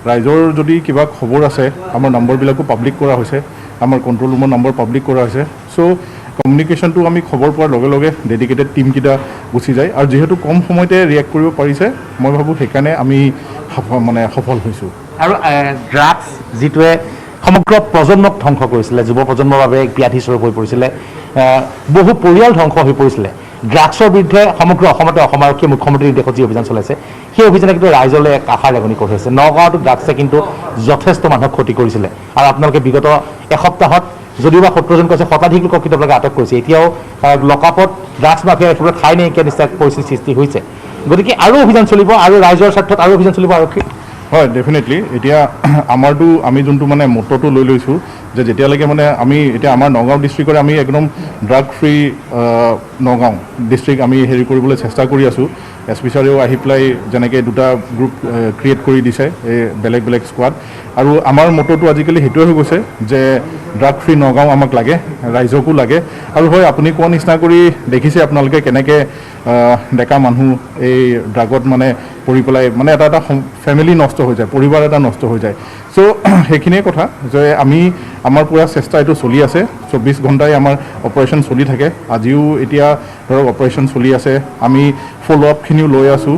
ৰাইজৰ যদি কিবা খবৰ আছে আমাৰ নম্বৰবিলাকো পাব্লিক কৰা হৈছে, আমাৰ কণ্ট্ৰল ৰুমৰ নম্বৰ পাব্লিক কৰা হৈছে। চ' কমিউনিকেশ্যনটো আমি খবৰ পোৱাৰ লগে লগে ডেডিকেটেড টীমকেইটা গুচি যায়, আৰু যিহেতু কম সময়তে ৰিয়েক্ট কৰিব পাৰিছে মই ভাবোঁ সেইকাৰণে আমি সফল হৈছোঁ। আৰু ড্ৰাগছ যিটোৱে সমগ্ৰ প্ৰজন্মক ধ্বংস কৰিছিলে, যুৱ প্ৰজন্মৰ বাবে এক ব্যাধি স্বৰূপ হৈ পৰিছিলে, বহু পৰিয়াল ধ্বংস হৈ পৰিছিলে। ড্ৰাগছৰ বিৰুদ্ধে সমগ্ৰ অসমতে অসম আৰক্ষীয়ে মুখ্যমন্ত্ৰীৰ নিৰ্দেশত যি অভিযান চলাইছে সেই অভিযানে কিন্তু ৰাইজলৈ এক আশাৰ লেগনি কঢ়িয়াইছে। নগাঁৱতো ড্ৰাগছে কিন্তু যথেষ্ট মানুহক ক্ষতি কৰিছিলে, আৰু আপোনালোকে বিগত এসপ্তাহত যদিও বা 70জন কৈছে শতাধিক লোকক কিন্তু আপোনালোকে আটক কৰিছে। এতিয়াও লকআপত ড্ৰাগছ মাফিয়া একেবাৰে ঠাই নাইকিয়া নিচিনা পৰিস্থিতিৰ সৃষ্টি হৈছে। গতিকে আৰু অভিযান চলিব, আৰু ৰাইজৰ স্বাৰ্থত আৰু অভিযান চলিব আৰক্ষী। হয়, ডেফিনেটলি। এতিয়া আমি যোনটো মটটো লৈ লৈছোঁ যে যেতিয়ালৈকে আমি এতিয়া আমাৰ নগাঁও ডিষ্ট্ৰিক্টৰে আমি একদম ড্ৰাগ ফ্ৰী নগাঁও ডিষ্ট্ৰিক্ট আমি কৰিবলৈ চেষ্টা কৰি আছোঁ। SP ছাৰেও আহি পেলাই যেনেকৈ 2টা গ্ৰুপ ক্ৰিয়েট কৰি দিছে, এই বেলেগ বেলেগ স্কোৱাড। আৰু আমাৰ মটটো আজিকালি সেইটোৱে হৈ গৈছে যে ড্ৰাগ ফ্ৰী নগাঁও আমাক লাগে, ৰাইজকো লাগে। আৰু হয়, আপুনি কোৱা নিচিনা কৰি দেখিছে আপোনালোকে কেনেকৈ ডেকা মানুহ এই ড্ৰাগত পৰি পেলাই এটা ফেমিলি নষ্ট হৈ যায়, পৰিবাৰ এটা নষ্ট হৈ যায়। চ' সেইখিনিয়ে কথা যে আমাৰ পূৰা চেষ্টা এইটো চলি আছে। 24 ঘণ্টাই আমাৰ অপাৰেশ্যন চলি থাকে। আজিও এতিয়া ধৰক অপাৰেশ্যন চলি আছে। আমি ফ'ল' আপখিনিও লৈ আছোঁ।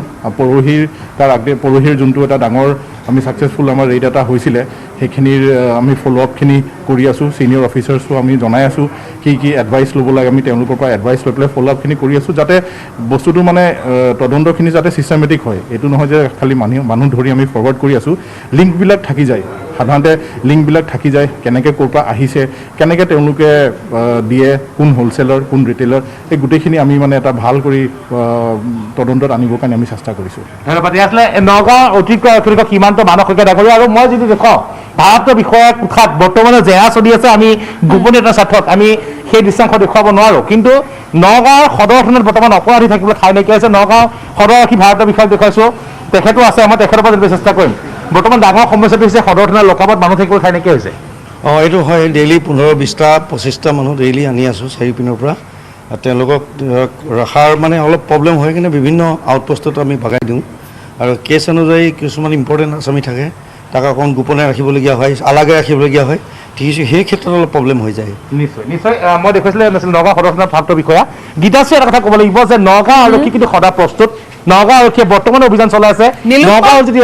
পৰহিৰ যোনটো এটা ডাঙৰ আমি ছাকচেছফুল আমাৰ ৰেইড এটা হৈছিলে, সেইখিনিৰ আমি ফ'ল' আপখিনি কৰি আছোঁ। ছিনিয়ৰ অফিচাৰ্ছো আমি জনাই আছোঁ কি এডভাইচ ল'ব লাগে, আমি তেওঁলোকৰ পৰা এডভাইচ লৈ পেলাই ফ'ল' আপখিনি কৰি আছোঁ, যাতে বস্তুটো তদন্তখিনি যাতে ছিষ্টেমেটিক হয়। এইটো নহয় যে খালি মানুহ ধৰি আমি ফৰৱাৰ্ড কৰি আছোঁ। লিংকবিলাক থাকি যায়, সাধাৰণতে লিংকবিলাক থাকি যায়, কেনেকৈ ক'ৰ পৰা আহিছে, কেনেকৈ তেওঁলোকে দিয়ে, কোন হ'লচেলাৰ কোন ৰিটেইলাৰ, এই গোটেইখিনি আমি এটা ভাল কৰি তদন্তত আনিবৰ কাৰণে আমি চেষ্টা কৰিছোঁ। ধন্যবাদ। আছিলে নগাঁও অতিৰিক্ত আৰক্ষী সীমান্ত মানসিকা ডাঙৰীয়া। আৰু মই যদি দেখুৱাওঁ ভাৰতৰ বিষয়াৰ কোঠাত বৰ্তমানে জেৰা চলি আছে, আমি গোপনীয়তাৰ স্বাৰ্থত আমি সেই দৃশ্যাংশ দেখুৱাব নোৱাৰোঁ, কিন্তু নগাঁৱৰ সদৰ থানাত বৰ্তমান অপৰাধী থাকিবলৈ ঠাই নাইকিয়া হৈছে। নগাঁও সদৰ আৰক্ষী ভাৰতৰ বিষয়াক দেখুৱাইছোঁ, তেখেতো আছে, মই তেখেতৰ পৰা জানিবলৈ চেষ্টা কৰিম। বৰ্তমান ডাঙৰ সমস্যাটো হৈছে সদৰ থানাৰ লকআপত মানুহ থাকিবলৈ ঠাই নাইকিয়া হৈছে। এইটো হয়, ডেইলি 15-20টা 25টা মানুহ ডেইলি আনি আছোঁ চাৰিওপিনৰ পৰা। তেওঁলোকক ৰখাৰ অলপ প্ৰব্লেম হয় কিনে বিভিন্ন আউটপোষ্টত আমি ভগাই দিওঁ, আৰু কেছ অনুযায়ী কিছুমান ইম্পৰ্টেণ্ট আসামি থাকে, তাক অকণ গোপনে ৰাখিবলগীয়া হয়, আলাগে ৰাখিবলগীয়া হয়। ঠিক আছে, সেই ক্ষেত্ৰত অলপ প্ৰব্লেম হৈ যায়। নিশ্চয় নিশ্চয়। মই দেখুৱাইছিলোঁ নগাঁও সদৰ থানাৰ ভাৰতৰ বিষয়া গীতাশ্ৰী এটা কথা ক'ব লাগিব যে নগাঁও আৰক্ষী কিন্তু সদা প্ৰস্তুত। নগাঁও আৰক্ষীয়ে বৰ্তমান অভিযান চলাই আছে। নগাঁও যদি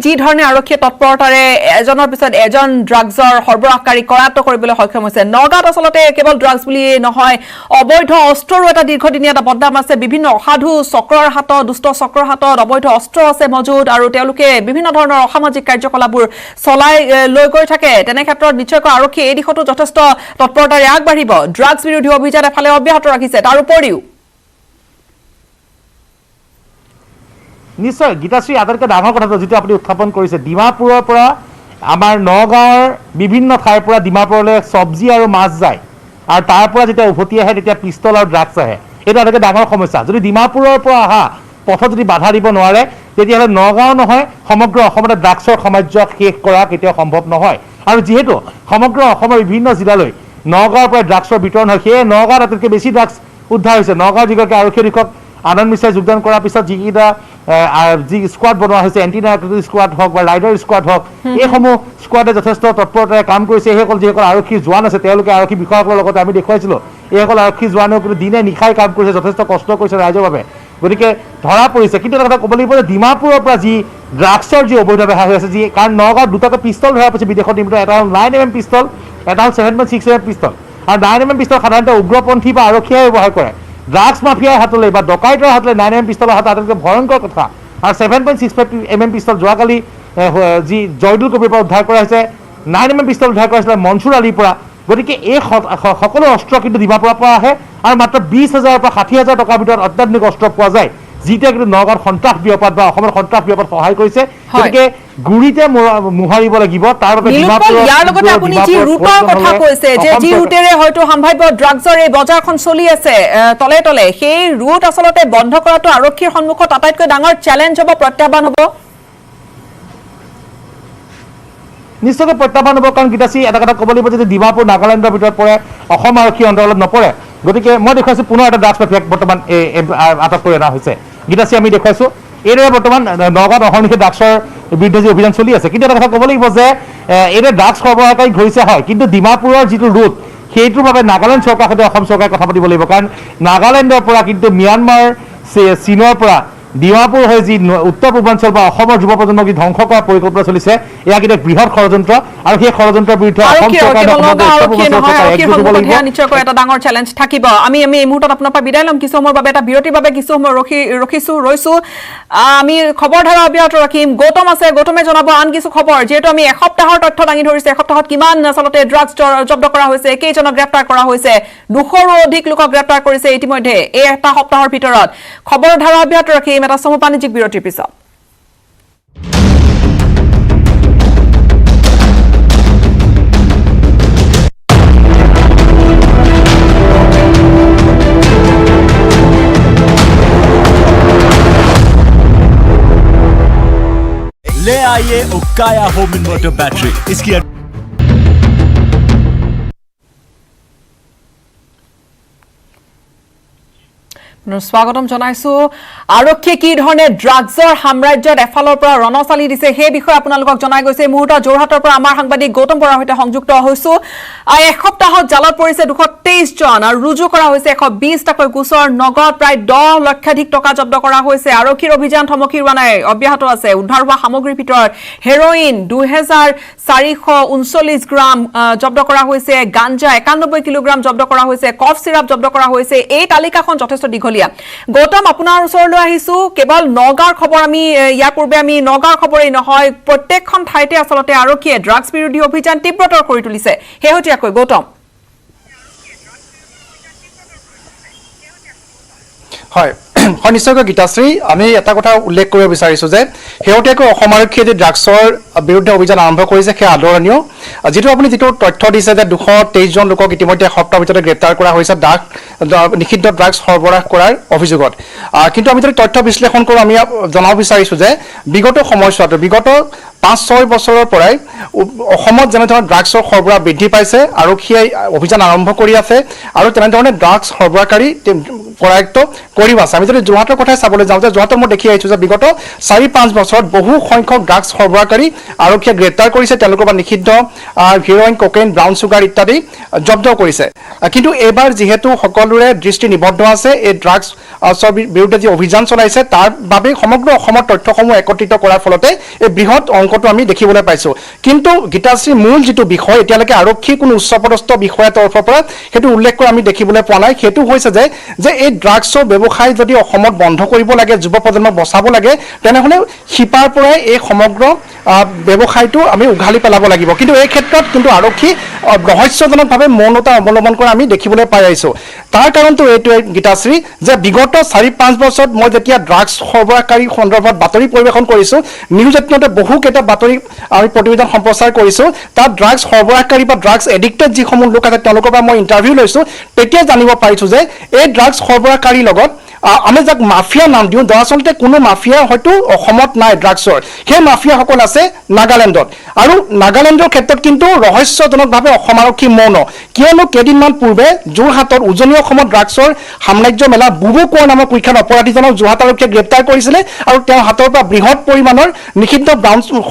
যি ধৰণে আৰক্ষীয়ে তৎপৰতাৰে এজনৰ পিছত এজন ড্ৰাগছৰ সৰবৰাহকাৰী কৰায়ত্ব কৰিবলৈ সক্ষম হৈছে। নগাঁৱত আচলতে কেৱল ড্ৰাগছ বুলিয়ে নহয়, অবৈধ অস্ত্ৰৰো এটা দীৰ্ঘদিনীয়া এটা বদনাম আছে। বিভিন্ন অসাধু চক্ৰৰ হাতত, দুষ্ট চক্ৰৰ হাতত অবৈধ অস্ত্ৰ আছে মজুত, আৰু তেওঁলোকে বিভিন্ন ধৰণৰ অসামাজিক কাৰ্যকলাপবোৰ চলাই লৈ গৈ থাকে। তেনে ক্ষেত্ৰত নিশ্চয়কৈ আৰক্ষী এই দিশতো যথেষ্ট তৎপৰতাৰে আগবাঢ়িব। ড্ৰাগছ বিৰোধী অভিযান এফালে অব্যাহত ৰাখিছে, তাৰ উপৰিও নিশ্চয় গীতাশ্ৰী আটাইতকৈ ডাঙৰ কথাটো যিটো আপুনি উত্থাপন কৰিছে, ডিমাপুৰৰ পৰা আমাৰ নগাঁৱৰ বিভিন্ন ঠাইৰ পৰা ডিমাপুৰলৈ চব্জি আৰু মাছ যায়, আৰু তাৰ পৰা যেতিয়া উভতি আহে তেতিয়া পিষ্টল আৰু ড্ৰাগছ আহে। এইটো আটাইতকৈ ডাঙৰ সমস্যা। যদি ডিমাপুৰৰ পৰা অহা পথত যদি বাধা দিব নোৱাৰে, তেতিয়াহ'লে নগাঁও নহয় সমগ্ৰ অসমতে ড্ৰাগছৰ সাম্ৰাজ্য শেষ কৰা কেতিয়াও সম্ভৱ নহয়। আৰু যিহেতু সমগ্ৰ অসমৰ বিভিন্ন জিলালৈ নগাঁৱৰ পৰা ড্ৰাগছৰ বিতৰণ হয়, সেয়ে নগাঁৱত আটাইতকৈ বেছি ড্ৰাগছ উদ্ধাৰ হৈছে। নগাঁও যিগৰাকী আৰক্ষী অধীক্ষক আনন্দ মিশ্ৰাই যোগদান কৰাৰ পিছত যিকেইটা যি স্কোৱাড বনোৱা হৈছে, এণ্টি নাৰ্কটিক স্কোৱাড হওক বা ৰাইডাৰ স্কোৱাড হওক, এইসমূহ স্কোৱাডে যথেষ্ট তৎপৰতাৰে কাম কৰিছে। যিসকল আৰক্ষী জোৱান আছে, তেওঁলোকে আৰক্ষী বিষয়াসকলৰ লগতে আমি দেখুৱাইছিলোঁ, এইসকল আৰক্ষী জোৱানেও কিন্তু দিনে নিশাই কাম কৰিছে, যথেষ্ট কষ্ট কৰিছে ৰাইজৰ বাবে। গতিকে ধৰা পৰিছে। কিন্তু এটা কথা ক'ব লাগিব যে ডিমাপুৰৰ পৰা যি ড্ৰাগছৰ যি অবৈধ বেহা হৈ আছে, কাৰণ নগাঁৱত দুটাকৈ পিষ্টল ধৰা পৰিছে বিদেশত নিৰ্মিত। এটা হ'ল 9mm পিষ্টল, এটা হ'ল 7.6mm পিষ্টল। আৰু 9mm পিষ্টল সাধাৰণতে উগ্ৰপন্থী বা আৰক্ষীয়ে ব্যৱহাৰ কৰে। ড্ৰাগছ মাফিয়াৰ হাতলৈ বা ডকাইতৰ হাতলৈ 9mm পিষ্টলৰ হাত আটাইতকৈ ভয়ংকৰ কথা। আৰু 7.6mm পিষ্টল যোৱাকালি যি জয়দুল কবিৰ পৰা উদ্ধাৰ কৰা হৈছে, 9mm পিষ্টল উদ্ধাৰ কৰা হৈছিলে মনচুৰ আলিৰ পৰা। গতিকে এই সকলো অস্ত্ৰ কিন্তু ডিমাপুৰৰ পৰা আহে, আৰু মাত্ৰ 20,000 পৰা 60,000 টকাৰ ভিতৰত অত্যাধুনিক অস্ত্ৰ পোৱা যায়, যিটোৱে কিন্তু নগাঁৱত সন্ত্ৰাস বিয়পাত বা অসমৰ সন্ত্ৰাস বিয়পাত সহায় কৰিছে। গতিকে গুৰিতে মোহাৰিব লাগিব। তাৰ বাবে ইয়াৰ লগতে আপুনি যি ৰুটৰ কথা কৈছে, যে যি ৰুটেৰে হয়তো সম্ভাৱ্য ড্ৰাগছৰ এই বজাৰখন চলি আছে তলে তলে, সেই ৰুট আচলতে বন্ধ কৰাটো আৰক্ষীৰ সন্মুখত আটাইতকৈ ডাঙৰ চেলেঞ্জ হ'ব, প্ৰত্যাহ্বান হ'ব। নিশ্চয়কৈ প্ৰত্যাহ্বান হ'ব কাৰণ গীতাশ্ৰী এটা কথা ক'ব লাগিব যে ডিমাপুৰ নাগালেণ্ডৰ ভিতৰত পৰে অসম আৰক্ষী অন্তৰ্গত নপৰে গতিকে মই দেখুৱাইছোঁ পুনৰ এটা ড্ৰাগছ মাফিয়াক বৰ্তমান আটক কৰি অনা হৈছে গীতাশ্ৰী আমি দেখুৱাইছোঁ এইদৰে বৰ্তমান নগাঁৱত অহৰ্নিশে ড্ৰাগছৰ বিৰুদ্ধে যি অভিযান চলি আছে কিন্তু এটা কথা ক'ব লাগিব যে এইদৰে ড্ৰাগছ সৰবৰাহকাৰী ঘূৰিছে হয় কিন্তু ডিমাপুৰৰ যিটো ৰুট সেইটোৰ বাবে নাগালেণ্ড চৰকাৰৰ সৈতে অসম চৰকাৰে কথা পাতিব লাগিব কাৰণ নাগালেণ্ডৰ পৰা কিন্তু ম্যানমাৰ চীনৰ পৰা ডিমাপুৰ হৈ যি উত্তৰ পূৰ্বাঞ্চল বা অসমৰ যুৱ প্ৰজন্মক যি ধ্বংস কৰাৰ পৰিকল্পনা চলিছে এয়া কিন্তু বৃহৎ ষড়যন্ত্ৰ আৰু সেই ষড়যন্ত্ৰৰ বিৰুদ্ধে অসম চৰকাৰে নিশ্চয়কৈ এটা ডাঙৰ চেলেঞ্জ থাকিব আমি এই মুহূৰ্তত আপোনাৰ পৰা বিদায় ল'ম কিছু সময়ৰ বাবে এটা বিৰতিৰ বাবে কিছু সময় ৰৈছো আমি খবৰ ধাৰা অব্যাহত ৰাখিম গৌতম আছে গৌতমে জনাব আন কিছু খবৰ যিহেতু আমি এসপ্তাহৰ তথ্য দাঙি ধৰিছে এসপ্তাহত কিমান আচলতে ড্ৰাগছ জব্দ কৰা হৈছে কেইজনক গ্ৰেপ্তাৰ কৰা হৈছে 200ৰো অধিক লোকক গ্ৰেপ্তাৰ কৰিছে ইতিমধ্যে এই এটা সপ্তাহৰ ভিতৰত খবৰ ধাৰা অব্যাহত ৰাখিম এটা সময় বাণিজ্যিক বিৰতিৰ পিছত ले आइए उकाया होम इन्वर्टर बैटरी इसकी স্বাগতম জনাইছো আৰক্ষীয়ে কি ধৰণে ড্ৰাগছৰ সাম্ৰাজ্যত এফালৰ পৰা ৰণচালি দিছে সেই বিষয়ে আপোনালোকক জনাই গৈছে মুহূৰ্তত যোৰহাটৰ পৰা আমাৰ সাংবাদিক গৌতম বৰাৰ সৈতে সংযুক্ত হৈছো এসপ্তাহত জালত পৰিছে 223 জন আৰু ৰুজু কৰা হৈছে 120টাকৈ গোচৰ নগদ প্ৰায় 10 লক্ষাধিক টকা জব্দ কৰা হৈছে আৰক্ষীৰ অভিযান থমকি ৰোৱা নাই অব্যাহত আছে উদ্ধাৰ হোৱা সামগ্ৰীৰ ভিতৰত হেৰোইন 2439 গ্ৰাম জব্দ কৰা হৈছে গাঞ্জা 91 কিলোগ্ৰাম জব্দ কৰা হৈছে কফ সিৰাপ জব্দ কৰা হৈছে এই তালিকাখন যথেষ্ট দীঘলীয়া গৌতম আপোনাৰ ওচৰলৈ আহিছো কেৱল নগাঁৱৰ খবৰ আমি ইয়াৰ পূৰ্বে আমি নগাঁৱৰ খবৰেই নহয় প্ৰত্যেকখন ঠাইতে আচলতে আৰক্ষীয়ে ড্ৰাগছ বিৰোধী অভিযান তীব্ৰতৰ কৰি তুলিছে শেহতীয়াকৈ গৌতম হয় নিশ্চয়কৈ গীতাশ্ৰী আমি এটা কথা উল্লেখ কৰিব বিচাৰিছোঁ যে শেহতীয়াকৈ অসম আৰক্ষীয়ে যে ড্ৰাগছৰ বিৰুদ্ধে অভিযান আৰম্ভ কৰিছে সেই আদৰণীয় যিটো আপুনি যিটো তথ্য দিছে যে 223 জন লোকক ইতিমধ্যে এসপ্তাহৰ ভিতৰতে গ্ৰেপ্তাৰ কৰা হৈছে নিষিদ্ধ ড্ৰাগছ সৰবৰাহ কৰাৰ অভিযোগত কিন্তু আমি যদি তথ্য বিশ্লেষণ কৰোঁ আমি জনাব বিচাৰিছোঁ যে বিগত সময়ছোৱাত বিগত 5-6 বছৰৰ পৰাই অসমত যেনেধৰণে ড্ৰাগছৰ সৰবৰাহ বৃদ্ধি পাইছে আৰক্ষীয়ে অভিযান আৰম্ভ কৰি আছে আৰু তেনেধৰণে ড্ৰাগছ সৰবৰাহকাৰী কৰায়ত্ব কৰিও আছে আমি যদি যোৰহাটৰ কথাই চাবলৈ যাওঁ যে যোৰহাটত মই দেখি আহিছোঁ যে বিগত 4-5 বছৰত বহু সংখ্যক ড্ৰাগছ সৰবৰাহকাৰী আৰক্ষীয়ে গ্ৰেপ্তাৰ কৰিছে তেওঁলোকৰ পৰা নিষিদ্ধ হেৰোইন কোকেইন ব্ৰাউন চুগাৰ ইত্যাদি জব্দ কৰিছে কিন্তু এইবাৰ যিহেতু সকলোৰে দৃষ্টি নিবদ্ধ আছে এই ড্ৰাগছ বিৰুদ্ধে যি অভিযান চলাইছে তাৰ বাবে সমগ্ৰ অসমৰ তথ্যসমূহ একত্ৰিত কৰাৰ ফলতে এই বৃহৎ অংকটো আমি দেখিবলৈ পাইছোঁ কিন্তু গীতাশ্ৰী মূল যিটো বিষয় এতিয়ালৈকে আৰক্ষী কোনো উচ্চপদস্থ বিষয়াৰ তৰফৰ পৰা সেইটো উল্লেখ কৰা আমি দেখিবলৈ পোৱা নাই সেইটো হৈছে যে এই ড্ৰাগছৰ ব্যৱসায় যদি অসমত বন্ধ কৰিব লাগে যুৱ প্ৰজন্মক বচাব লাগে তেনেহ'লে শিপাৰ পৰাই এই সমগ্ৰ ব্যৱসায়টো আমি উঘালি পেলাব লাগিব কিন্তু এই ক্ষেত্ৰত কিন্তু আৰক্ষী ৰহস্যজনকভাৱে মৌনতা অৱলম্বন কৰা আমি দেখিবলৈ পাই আহিছোঁ তাৰ কাৰণটো এইটোৱে গীতাশ্ৰী যে বিগত 4-5 বছৰত মই যেতিয়া ড্ৰাগছ সৰবৰাহকাৰী সন্দৰ্ভত বাতৰি পৰিৱেশন কৰিছোঁ নিউজ 18তে বহুকেইটা বাতৰি আমি প্ৰতিবেদন সম্প্ৰচাৰ কৰিছোঁ তাত ড্ৰাগছ সৰবৰাহকাৰী বা ড্ৰাগছ এডিক্টেড যিসমূহ লোক আছে তেওঁলোকৰ পৰা মই ইণ্টাৰভিউ লৈছোঁ তেতিয়া জানিব পাৰিছোঁ যে এই ড্ৰাগছ সৰবৰাহকাৰীৰ লগত আমি যাক মাফিয়া নাম দিওঁ দৰাচলতে কোনো মাফিয়া হয়তো অসমত নাই ড্ৰাগছৰ সেই মাফিয়াসকল আছে নাগালেণ্ডত আৰু নাগালেণ্ডৰ ক্ষেত্ৰত কিন্তু ৰহস্যজনকভাৱে অসম আৰক্ষী মৌন কিয়নো কেইদিনমান পূৰ্বে যোৰহাটত উজনি অসমত ড্ৰাগছৰ সাম্ৰাজ্য মেলা বুবু কোঁৱৰ নামৰ কুখ্যাত অপৰাধীজনক যোৰহাট আৰক্ষীয়ে গ্ৰেপ্তাৰ কৰিছিলে আৰু তেওঁৰ হাতৰ পৰা বৃহৎ পৰিমাণৰ নিষিদ্ধ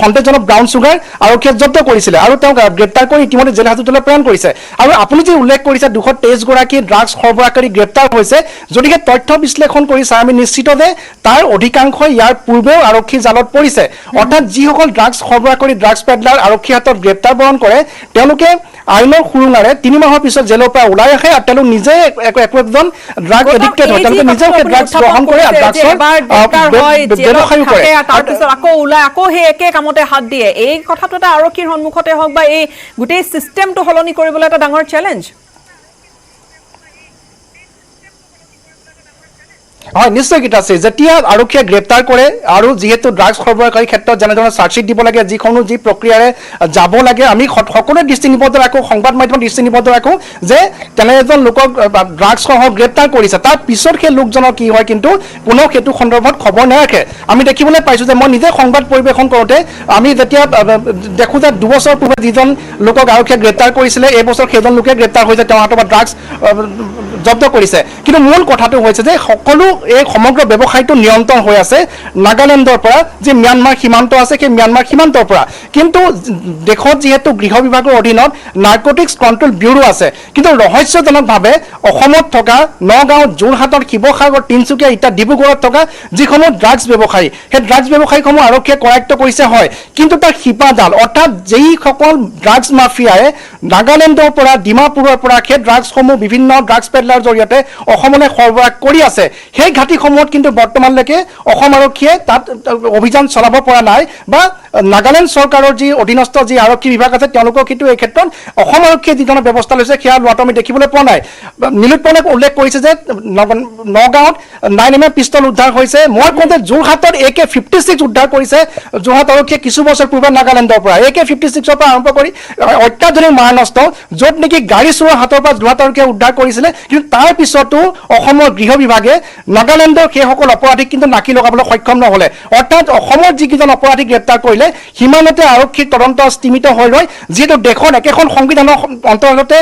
সন্দেহজনক ব্ৰাউন চুগাৰ আৰক্ষীয়ে জব্দ কৰিছিলে আৰু তেওঁক গ্ৰেপ্তাৰ কৰি ইতিমধ্যে জেল হাজতলৈ প্ৰেৰণ কৰিছে আৰু আপুনি যে উল্লেখ কৰিছে 223 গৰাকী ড্ৰাগছ সৰবৰাহকাৰী গ্ৰেপ্তাৰ হৈছে যদিহে তথ্য বিশ্লেষণ কৰিছে আমি নিশ্চিত যে তাৰ অধিকাংশ ইয়াৰ পূৰ্বেও আৰক্ষী জালত পৰিছে অৰ্থাৎ যিসকল ড্ৰাগছ সৰবৰাহ কৰি ড্ৰাগছ পেডলাৰ আৰক্ষী হাতত গ্ৰেপ্তাৰ বৰণ কৰে তেওঁলোকে আইনৰ সুৰুঙাৰে 3 মাহৰ পিছত জেলৰ পৰা ওলাই আহে আৰু তেওঁলোক নিজে একজন ড্ৰাগ এডিক্টেড হয় তেওঁলোকে নিজে ড্ৰাগছ গ্ৰহণ কৰে আৰু ড্ৰাগছৰ ব্যৱসায় কৰে তাৰপিছত আকৌ সেই একে কামতে হাত দিয়ে এই কথাটো এটা আৰক্ষীৰ সন্মুখতে হওক বা এই গোটেই চিষ্টেমটো সলনি কৰিবলৈ এটা ডাঙৰ চেলেঞ্জ হয় নিশ্চয় গীতাশ্ৰী যেতিয়া আৰক্ষীয়ে গ্ৰেপ্তাৰ কৰে আৰু যিহেতু ড্ৰাগছ সৰবৰাহকাৰীৰ ক্ষেত্ৰত যেনেধৰণৰ চাৰ্জশ্বিট দিব লাগে যিকোনো যি প্ৰক্ৰিয়াৰে যাব লাগে আমি সকলোৱে দৃষ্টি নিবদ্ধ ৰাখোঁ সংবাদ মাধ্যমত দৃষ্টি নিবদ্ধ ৰাখোঁ যে তেনে এজন লোকক ড্ৰাগছসহ গ্ৰেপ্তাৰ কৰিছে তাৰ পিছত সেই লোকজনৰ কি হয় কিন্তু পুনৰ সেইটো সন্দৰ্ভত খবৰ নাৰাখে আমি দেখিবলৈ পাইছোঁ যে মই নিজে সংবাদ পৰিৱেশন কৰোঁতে আমি যেতিয়া দেখোঁ যে 2 বছৰ পূৰ্বে যিজন লোকক আৰক্ষীয়ে গ্ৰেপ্তাৰ কৰিছিলে এই বছৰ সেইজন লোকে গ্ৰেপ্তাৰ হৈছে তেওঁ হাতৰ পৰা ড্ৰাগছ জব্দ কৰিছে কিন্তু মূল কথাটো হৈছে যে সকলো এই সমগ্ৰ ব্যৱসায়টো নিয়ন্ত্ৰণ হৈ আছে নাগালেণ্ডৰ পৰা যি ম্যানমাৰ সীমান্ত আছে সেই ম্যানমাৰ সীমান্তৰ পৰা কিন্তু দেশত যিহেতু গৃহ বিভাগৰ অধীনত নাৰ্কটিক্স কণ্ট্ৰল ব্যুৰো আছে কিন্তু ৰহস্যজনকভাৱে অসমত থকা নগাঁও যোৰহাটৰ শিৱসাগৰ তিনিচুকীয়া ইত্যাদি ডিব্ৰুগড়ত থকা যিসমূহ ড্ৰাগছ ব্যৱসায়ী সেই ড্ৰাগছ ব্যৱসায়ীসমূহ আৰক্ষীয়ে কৰায়ত্ব কৰিছে হয় কিন্তু তাৰ শিপাডাল অৰ্থাৎ যিসকল ড্ৰাগছ মাফিয়াই নাগালেণ্ডৰ পৰা ডিমাপুৰৰ পৰা সেই ড্ৰাগছসমূহ বিভিন্ন ড্ৰাগছ পেডলাৰ জৰিয়তে অসমলৈ সৰবৰাহ কৰি আছে সেই ঘাটিসমূহত কিন্তু বৰ্তমানলৈকে অসম আৰক্ষীয়ে তাত অভিযান চলাব পৰা নাই বা নাগালেণ্ড চৰকাৰৰ যি অধীনস্থ যি আৰক্ষী বিভাগ আছে তেওঁলোকক কিন্তু এই ক্ষেত্ৰত অসম আৰক্ষীয়ে যিধৰণৰ ব্যৱস্থা লৈছে সেয়া লোৱাটো আমি দেখিবলৈ পোৱা নাই নীলোৎপলে উল্লেখ কৰিছে যে নগাঁৱত 9mm পিষ্টল উদ্ধাৰ হৈছে মই কওঁতে যোৰহাটত AK-56 উদ্ধাৰ কৰিছে যোৰহাট আৰক্ষীয়ে কিছু বছৰ পূৰ্বে নাগালেণ্ডৰ পৰা AK-56ৰ পৰা আৰম্ভ কৰি অত্যাধুনিক মাৰণাস্ত্ৰ য'ত নেকি গাড়ী চোৰৰ হাতৰ পৰা যোৰহাট আৰক্ষীয়ে উদ্ধাৰ কৰিছিলে কিন্তু তাৰ পিছতো অসমৰ গৃহ বিভাগে নাগালেণ্ডৰ সেইসকল অপৰাধীক কিন্তু নাকি লগাবলৈ সক্ষম নহ'লে অৰ্থাৎ অসমৰ যিকেইজন অপৰাধীক গ্ৰেপ্তাৰ কৰিলে সিমানতে আৰক্ষীৰ তদন্ত স্তীমিত হৈ ৰয় যিহেতু দেশত একেখন সংবিধানৰ অন্তৰ্গতে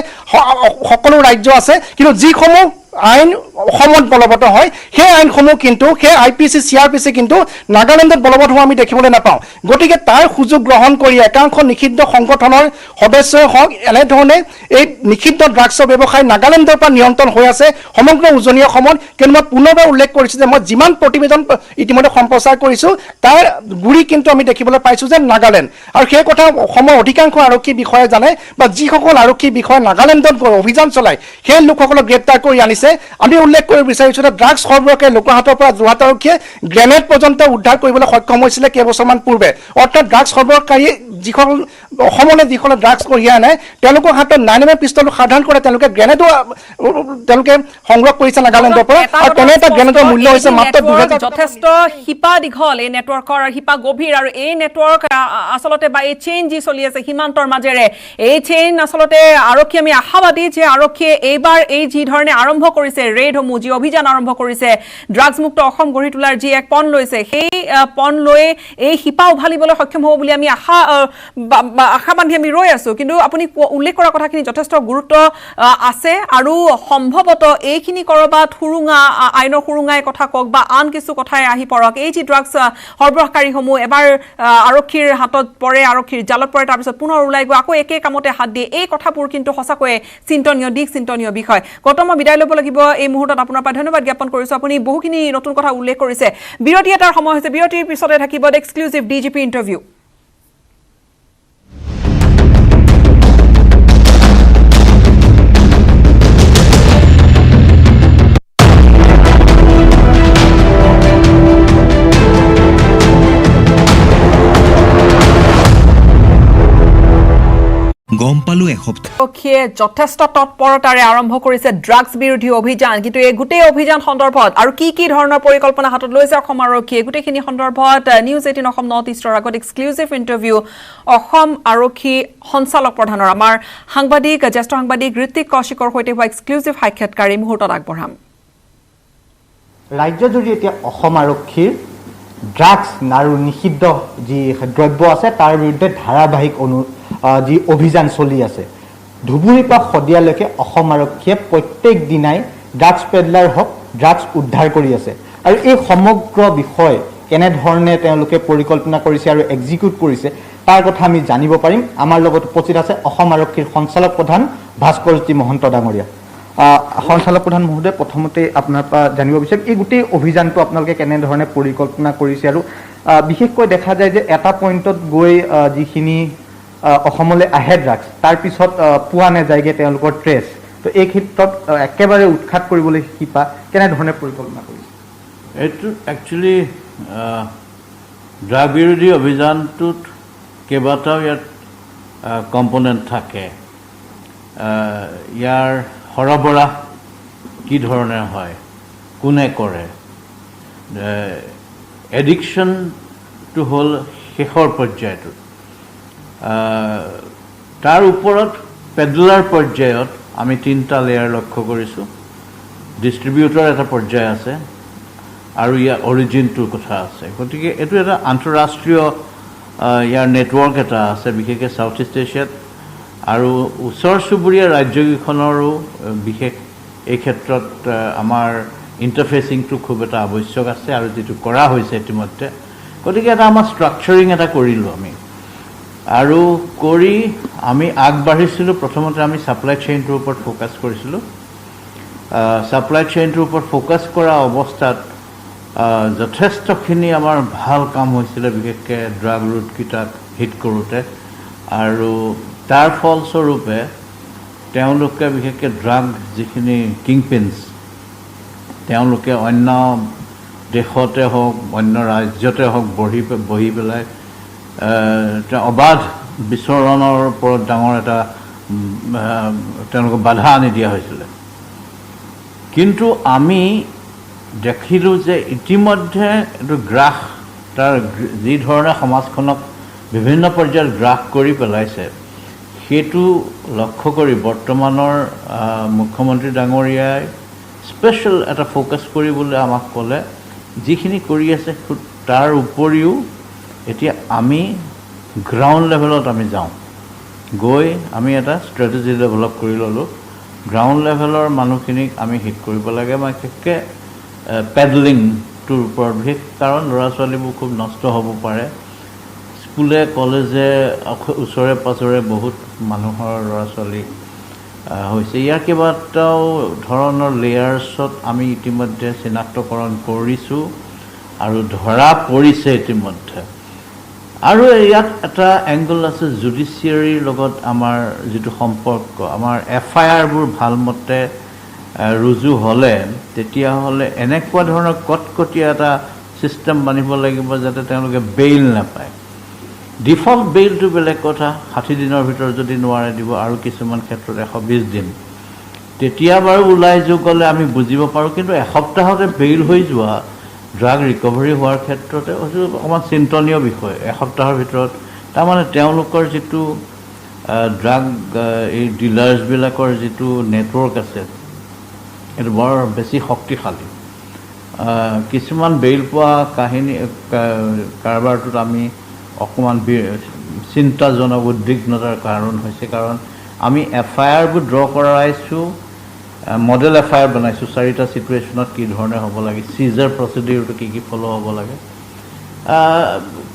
সকলো ৰাজ্য আছে কিন্তু যিসমূহ আইন অসমত বলবৎ হয় সেই আইনসমূহ কিন্তু সেই IPC CRPC কিন্তু নাগালেণ্ডত বলবৎ হোৱা আমি দেখিবলৈ নাপাওঁ গতিকে তাৰ সুযোগ গ্ৰহণ কৰি একাংশ নিষিদ্ধ সংগঠনৰ সদস্যই হওক এনেধৰণে এই নিষিদ্ধ ড্ৰাগছৰ ব্যৱসায় নাগালেণ্ডৰ পৰা নিয়ন্ত্ৰণ হৈ আছে সমগ্ৰ উজনি অসমত কিন্তু মই পুনৰবাৰ উল্লেখ কৰিছোঁ যে মই যিমান প্ৰতিবেদন ইতিমধ্যে সম্প্ৰচাৰ কৰিছোঁ তাৰ গুৰি কিন্তু আমি দেখিবলৈ পাইছোঁ যে নাগালেণ্ড আৰু সেই কথা অসমৰ অধিকাংশ আৰক্ষী বিষয়াই জানে বা যিসকল আৰক্ষী বিষয়া নাগালেণ্ডত গৈ অভিযান চলায় সেই লোকসকলক গ্ৰেপ্তাৰ কৰি আনিছে আমি উল্লেখ কৰিব বিচাৰিছোঁ যে ড্ৰাগছ সৰবৰাহকাৰী লোকৰ হাতৰ পৰা যোৰহাট আৰক্ষীয়ে গ্ৰেনেড পৰ্যন্ত উদ্ধাৰ কৰিবলৈ সক্ষম হৈছিলে কেইবছৰমান পূৰ্বে অৰ্থাৎ ড্ৰাগছ সৰবৰাহকাৰী যিসকল অসমলৈ যিসকলে ড্ৰাগছ কঢ়িয়াই আনে তেওঁলোকৰ হাতত 9mm পিষ্টল সাধাৰণ কৰে তেওঁলোকে গ্ৰেনেডো তেওঁলোকে সংগ্ৰহ কৰিছে নাগালেণ্ডৰ পৰা আৰু তেনে এটা গ্ৰেনেডৰ মূল্য হৈছে মাত্ৰ 2000 যথেষ্ট শিপা দীঘল এই নেটৱৰ্কৰ শিপা গভীৰ আৰু এই নেটৱৰ্ক আচলতে বা এই চেইন যি চলি আছে সীমান্তৰ মাজেৰে এই চেইন আচলতে আৰক্ষী আমি আশাবাদী যে আৰক্ষীয়ে এইবাৰ এই যি ধৰণে আৰম্ভ কৰিছে ৰেডসমূহ যি অভিযান আৰম্ভ কৰিছে ড্ৰাগছ মুক্ত অসম গঢ়ি তোলাৰ যি এক পণ লৈছে সেই পণ লৈ এই শিপা উভালিবলৈ সক্ষম হ'ব বুলি আমি আশা বান্ধি আমি ৰৈ আছো কিন্তু আপুনি উল্লেখ কৰা কথাখিনি যথেষ্ট গুৰুত্ব আছে আৰু সম্ভৱতঃ এইখিনি কৰবাত সুৰুঙা আইনৰ সুৰুঙাই কথা কওক বা আন কিছু কথাই আহি পৰক এই যি ড্ৰাগছ সৰবৰাহকাৰীসমূহ এবাৰ আৰক্ষীৰ হাতত পৰে আৰক্ষীৰ জালত পৰে তাৰপিছত পুনৰ ওলাই গৈ আকৌ একে কামতে হাত দিয়ে এই কথাবোৰ কিন্তু সঁচাকৈয়ে চিন্তনীয় বিষয় গৌতম বিদায় ল'ব লাগিব এই মুহূৰ্তত আপোনাৰ পৰা ধন্যবাদ জ্ঞাপন কৰিছোঁ আপুনি বহুখিনি নতুন কথা উল্লেখ কৰিছে বিৰতি এটাৰ সময় হৈছে বিৰতিৰ পিছতে থাকিব এক্সক্লুচিভ DGP ইণ্টাৰভিউ গম পালো এসপ্তাহ আৰক্ষীয়ে যথেষ্ট তৎপৰতাৰে আৰম্ভ কৰিছে ড্ৰাগছ বিৰোধী অভিযান কিন্তু এই গোটেই অভিযান সন্দৰ্ভত আৰু কি ধৰণৰ পৰিকল্পনা হাতত লৈছে অসম আৰক্ষীয়ে গোটেইখিনি সন্দৰ্ভত নিউজ 18 অসম নৰ্থ ইষ্টৰ আগত এক্সক্লুচিভ ইণ্টাৰভিউ অসম আৰক্ষী সঞ্চালক প্ৰধানৰ আমাৰ জ্যেষ্ঠ সাংবাদিক ঋত্বিক কৌশিকৰ সৈতে হোৱা এক্সক্লুচিভ সাক্ষাৎকাৰ এই মুহূৰ্তত আগবঢ়াম ৰাজ্যজুৰি এতিয়া অসম আৰক্ষীৰ ড্ৰাগছ আৰু নিষিদ্ধ যি দ্ৰব্য আছে তাৰ বিৰুদ্ধে ধাৰাবাহিক যি অভিযান চলি আছে ধুবুৰীৰ পৰা শদিয়ালৈকে অসম আৰক্ষীয়ে প্ৰত্যেক দিনাই ড্ৰাগছ পেডলাৰ হওক ড্ৰাগছ উদ্ধাৰ কৰি আছে আৰু এই সমগ্ৰ বিষয় কেনেধৰণে তেওঁলোকে পৰিকল্পনা কৰিছে আৰু এক্সিকিউট কৰিছে তাৰ কথা আমি জানিব পাৰিম আমাৰ লগত উপস্থিত আছে অসম আৰক্ষীৰ সঞ্চালক প্ৰধান ভাস্কৰজ্যোতি মহন্ত ডাঙৰীয়া সঞ্চালক প্ৰধান মহোদয় প্ৰথমতে আপোনাৰ পৰা জানিব বিচাৰিম এই গোটেই অভিযানটো আপোনালোকে কেনেধৰণে পৰিকল্পনা কৰিছে আৰু বিশেষকৈ দেখা যায় যে এটা পইণ্টত গৈ যিখিনি অসমলৈ আহে ড্ৰাগছ তাৰ পিছত পোৱা নাযায়গৈ তেওঁলোকৰ ট্ৰেছ তো এই ক্ষেত্ৰত একেবাৰে উৎখাত কৰিবলৈ শিপা কেনেধৰণে পৰিকল্পনা কৰিছে এইটো একচুৱেলি ড্ৰাগ বিৰোধী অভিযানটোত কেইবাটাও ইয়াত কম্পনেণ্ট থাকে ইয়াৰ সৰবৰাহ কি ধৰণে হয় কোনে কৰে এডিকশ্যনটো হ'ল শেষৰ পৰ্যায়টোত তাৰ ওপৰত পেডলাৰ পৰ্যায়ত আমি 3টা লেয়াৰ লক্ষ্য কৰিছোঁ ডিষ্ট্ৰিবিউটৰ এটা পৰ্যায় আছে আৰু ইয়াৰ অৰিজিনটোৰ কথা আছে গতিকে এইটো এটা আন্তঃৰাষ্ট্ৰীয় ইয়াৰ নেটৱৰ্ক এটা আছে বিশেষকৈ ছাউথ ইষ্ট এছিয়াত আৰু ওচৰ চুবুৰীয়া ৰাজ্যকেইখনৰো বিশেষ এই ক্ষেত্ৰত আমাৰ ইণ্টাৰফেচিংটো খুব এটা আৱশ্যক আছে আৰু যিটো কৰা হৈছে ইতিমধ্যে গতিকে এটা আমাৰ ষ্ট্ৰাকচাৰিং এটা কৰিলোঁ আমি আৰু কৰি আমি আগবাঢ়িছিলোঁ প্ৰথমতে আমি ছাপ্লাই চেইনটোৰ ওপৰত ফ'কাছ কৰিছিলোঁ ছাপ্লাই চেইনটোৰ ওপৰত ফ'কাছ কৰা অৱস্থাত যথেষ্টখিনি আমাৰ ভাল কাম হৈছিলে বিশেষকৈ ড্ৰাগ ৰুটকেইটাক হিট কৰোঁতে আৰু তাৰ ফলস্বৰূপে তেওঁলোকে বিশেষকৈ ড্ৰাগ যিখিনি কিংপিনছ তেওঁলোকে অন্য দেশতে হওক অন্য ৰাজ্যতে হওক বহি পেলাই অবাধ বিচৰণৰ ওপৰত ডাঙৰ এটা তেওঁলোকক বাধা আনি দিয়া হৈছিলে কিন্তু আমি দেখিলোঁ যে ইতিমধ্যে এইটো গ্ৰাস তাৰ যি ধৰণে সমাজখনক বিভিন্ন পৰ্যায়ত গ্ৰাস কৰি পেলাইছে সেইটো লক্ষ্য কৰি বৰ্তমানৰ মুখ্যমন্ত্ৰী ডাঙৰীয়াই স্পেচিয়েল এটা ফ'কাছ কৰিবলৈ আমাক ক'লে যিখিনি কৰি আছে তাৰ উপৰিও এতিয়া আমি গ্ৰাউণ্ড লেভেলত আমি যাওঁ গৈ আমি এটা ষ্ট্ৰেটেজি ডেভেলপ কৰি ল'লোঁ গ্ৰাউণ্ড লেভেলৰ মানুহখিনিক আমি হিট কৰিব লাগে বা বিশেষকৈ পেডলিংটোৰ ওপৰত বিশেষ কাৰণ ল'ৰা ছোৱালীবোৰ খুব নষ্ট হ'ব পাৰে স্কুলে কলেজে ওচৰে পাঁজৰে বহুত মানুহৰ ল'ৰা ছোৱালী হৈছে ইয়াৰ কেইবাটাও ধৰণৰ লেয়াৰ্ছত আমি ইতিমধ্যে চিনাক্তকৰণ কৰিছোঁ আৰু ধৰা পৰিছে ইতিমধ্যে আৰু ইয়াত এটা এংগল আছে জুডিচিয়াৰীৰ লগত আমাৰ যিটো সম্পৰ্ক আমাৰ FIRবোৰ ভালমতে ৰুজু হ'লে তেতিয়াহ'লে এনেকুৱা ধৰণৰ কটকটীয়া এটা ছিষ্টেম বানিব লাগিব যাতে তেওঁলোকে বেইল নাপায় ডিফল্ট বেইলটো বেলেগ কথা 60 দিনৰ ভিতৰত যদি নোৱাৰে দিব আৰু কিছুমান ক্ষেত্ৰত 120 দিন তেতিয়া বাৰু ওলাই যোগ গ'লে আমি বুজিব পাৰোঁ কিন্তু এসপ্তাহতে বেইল হৈ যোৱা ড্ৰাগ ৰিকভাৰী হোৱাৰ ক্ষেত্ৰতে অকণমান চিন্তনীয় বিষয় এসপ্তাহৰ ভিতৰত তাৰমানে তেওঁলোকৰ যিটো ড্ৰাগ এই ডিলাৰ্ছবিলাকৰ যিটো নেটৱৰ্ক আছে এইটো বৰ বেছি শক্তিশালী কিছুমান বেইল পোৱা কাহিনী কাৰবাৰটোত আমি অকণমান চিন্তাজনক উদ্বিগ্নতাৰ কাৰণ হৈছে কাৰণ আমি FIRবোৰ ড্ৰ কৰাইছোঁ মডেল FIR বনাইছোঁ 4টা ছিটুৱেশ্যনত কি ধৰণে হ'ব লাগে চিজাৰ প্ৰচিডিউৰটো কি ফ'ল' হ'ব লাগে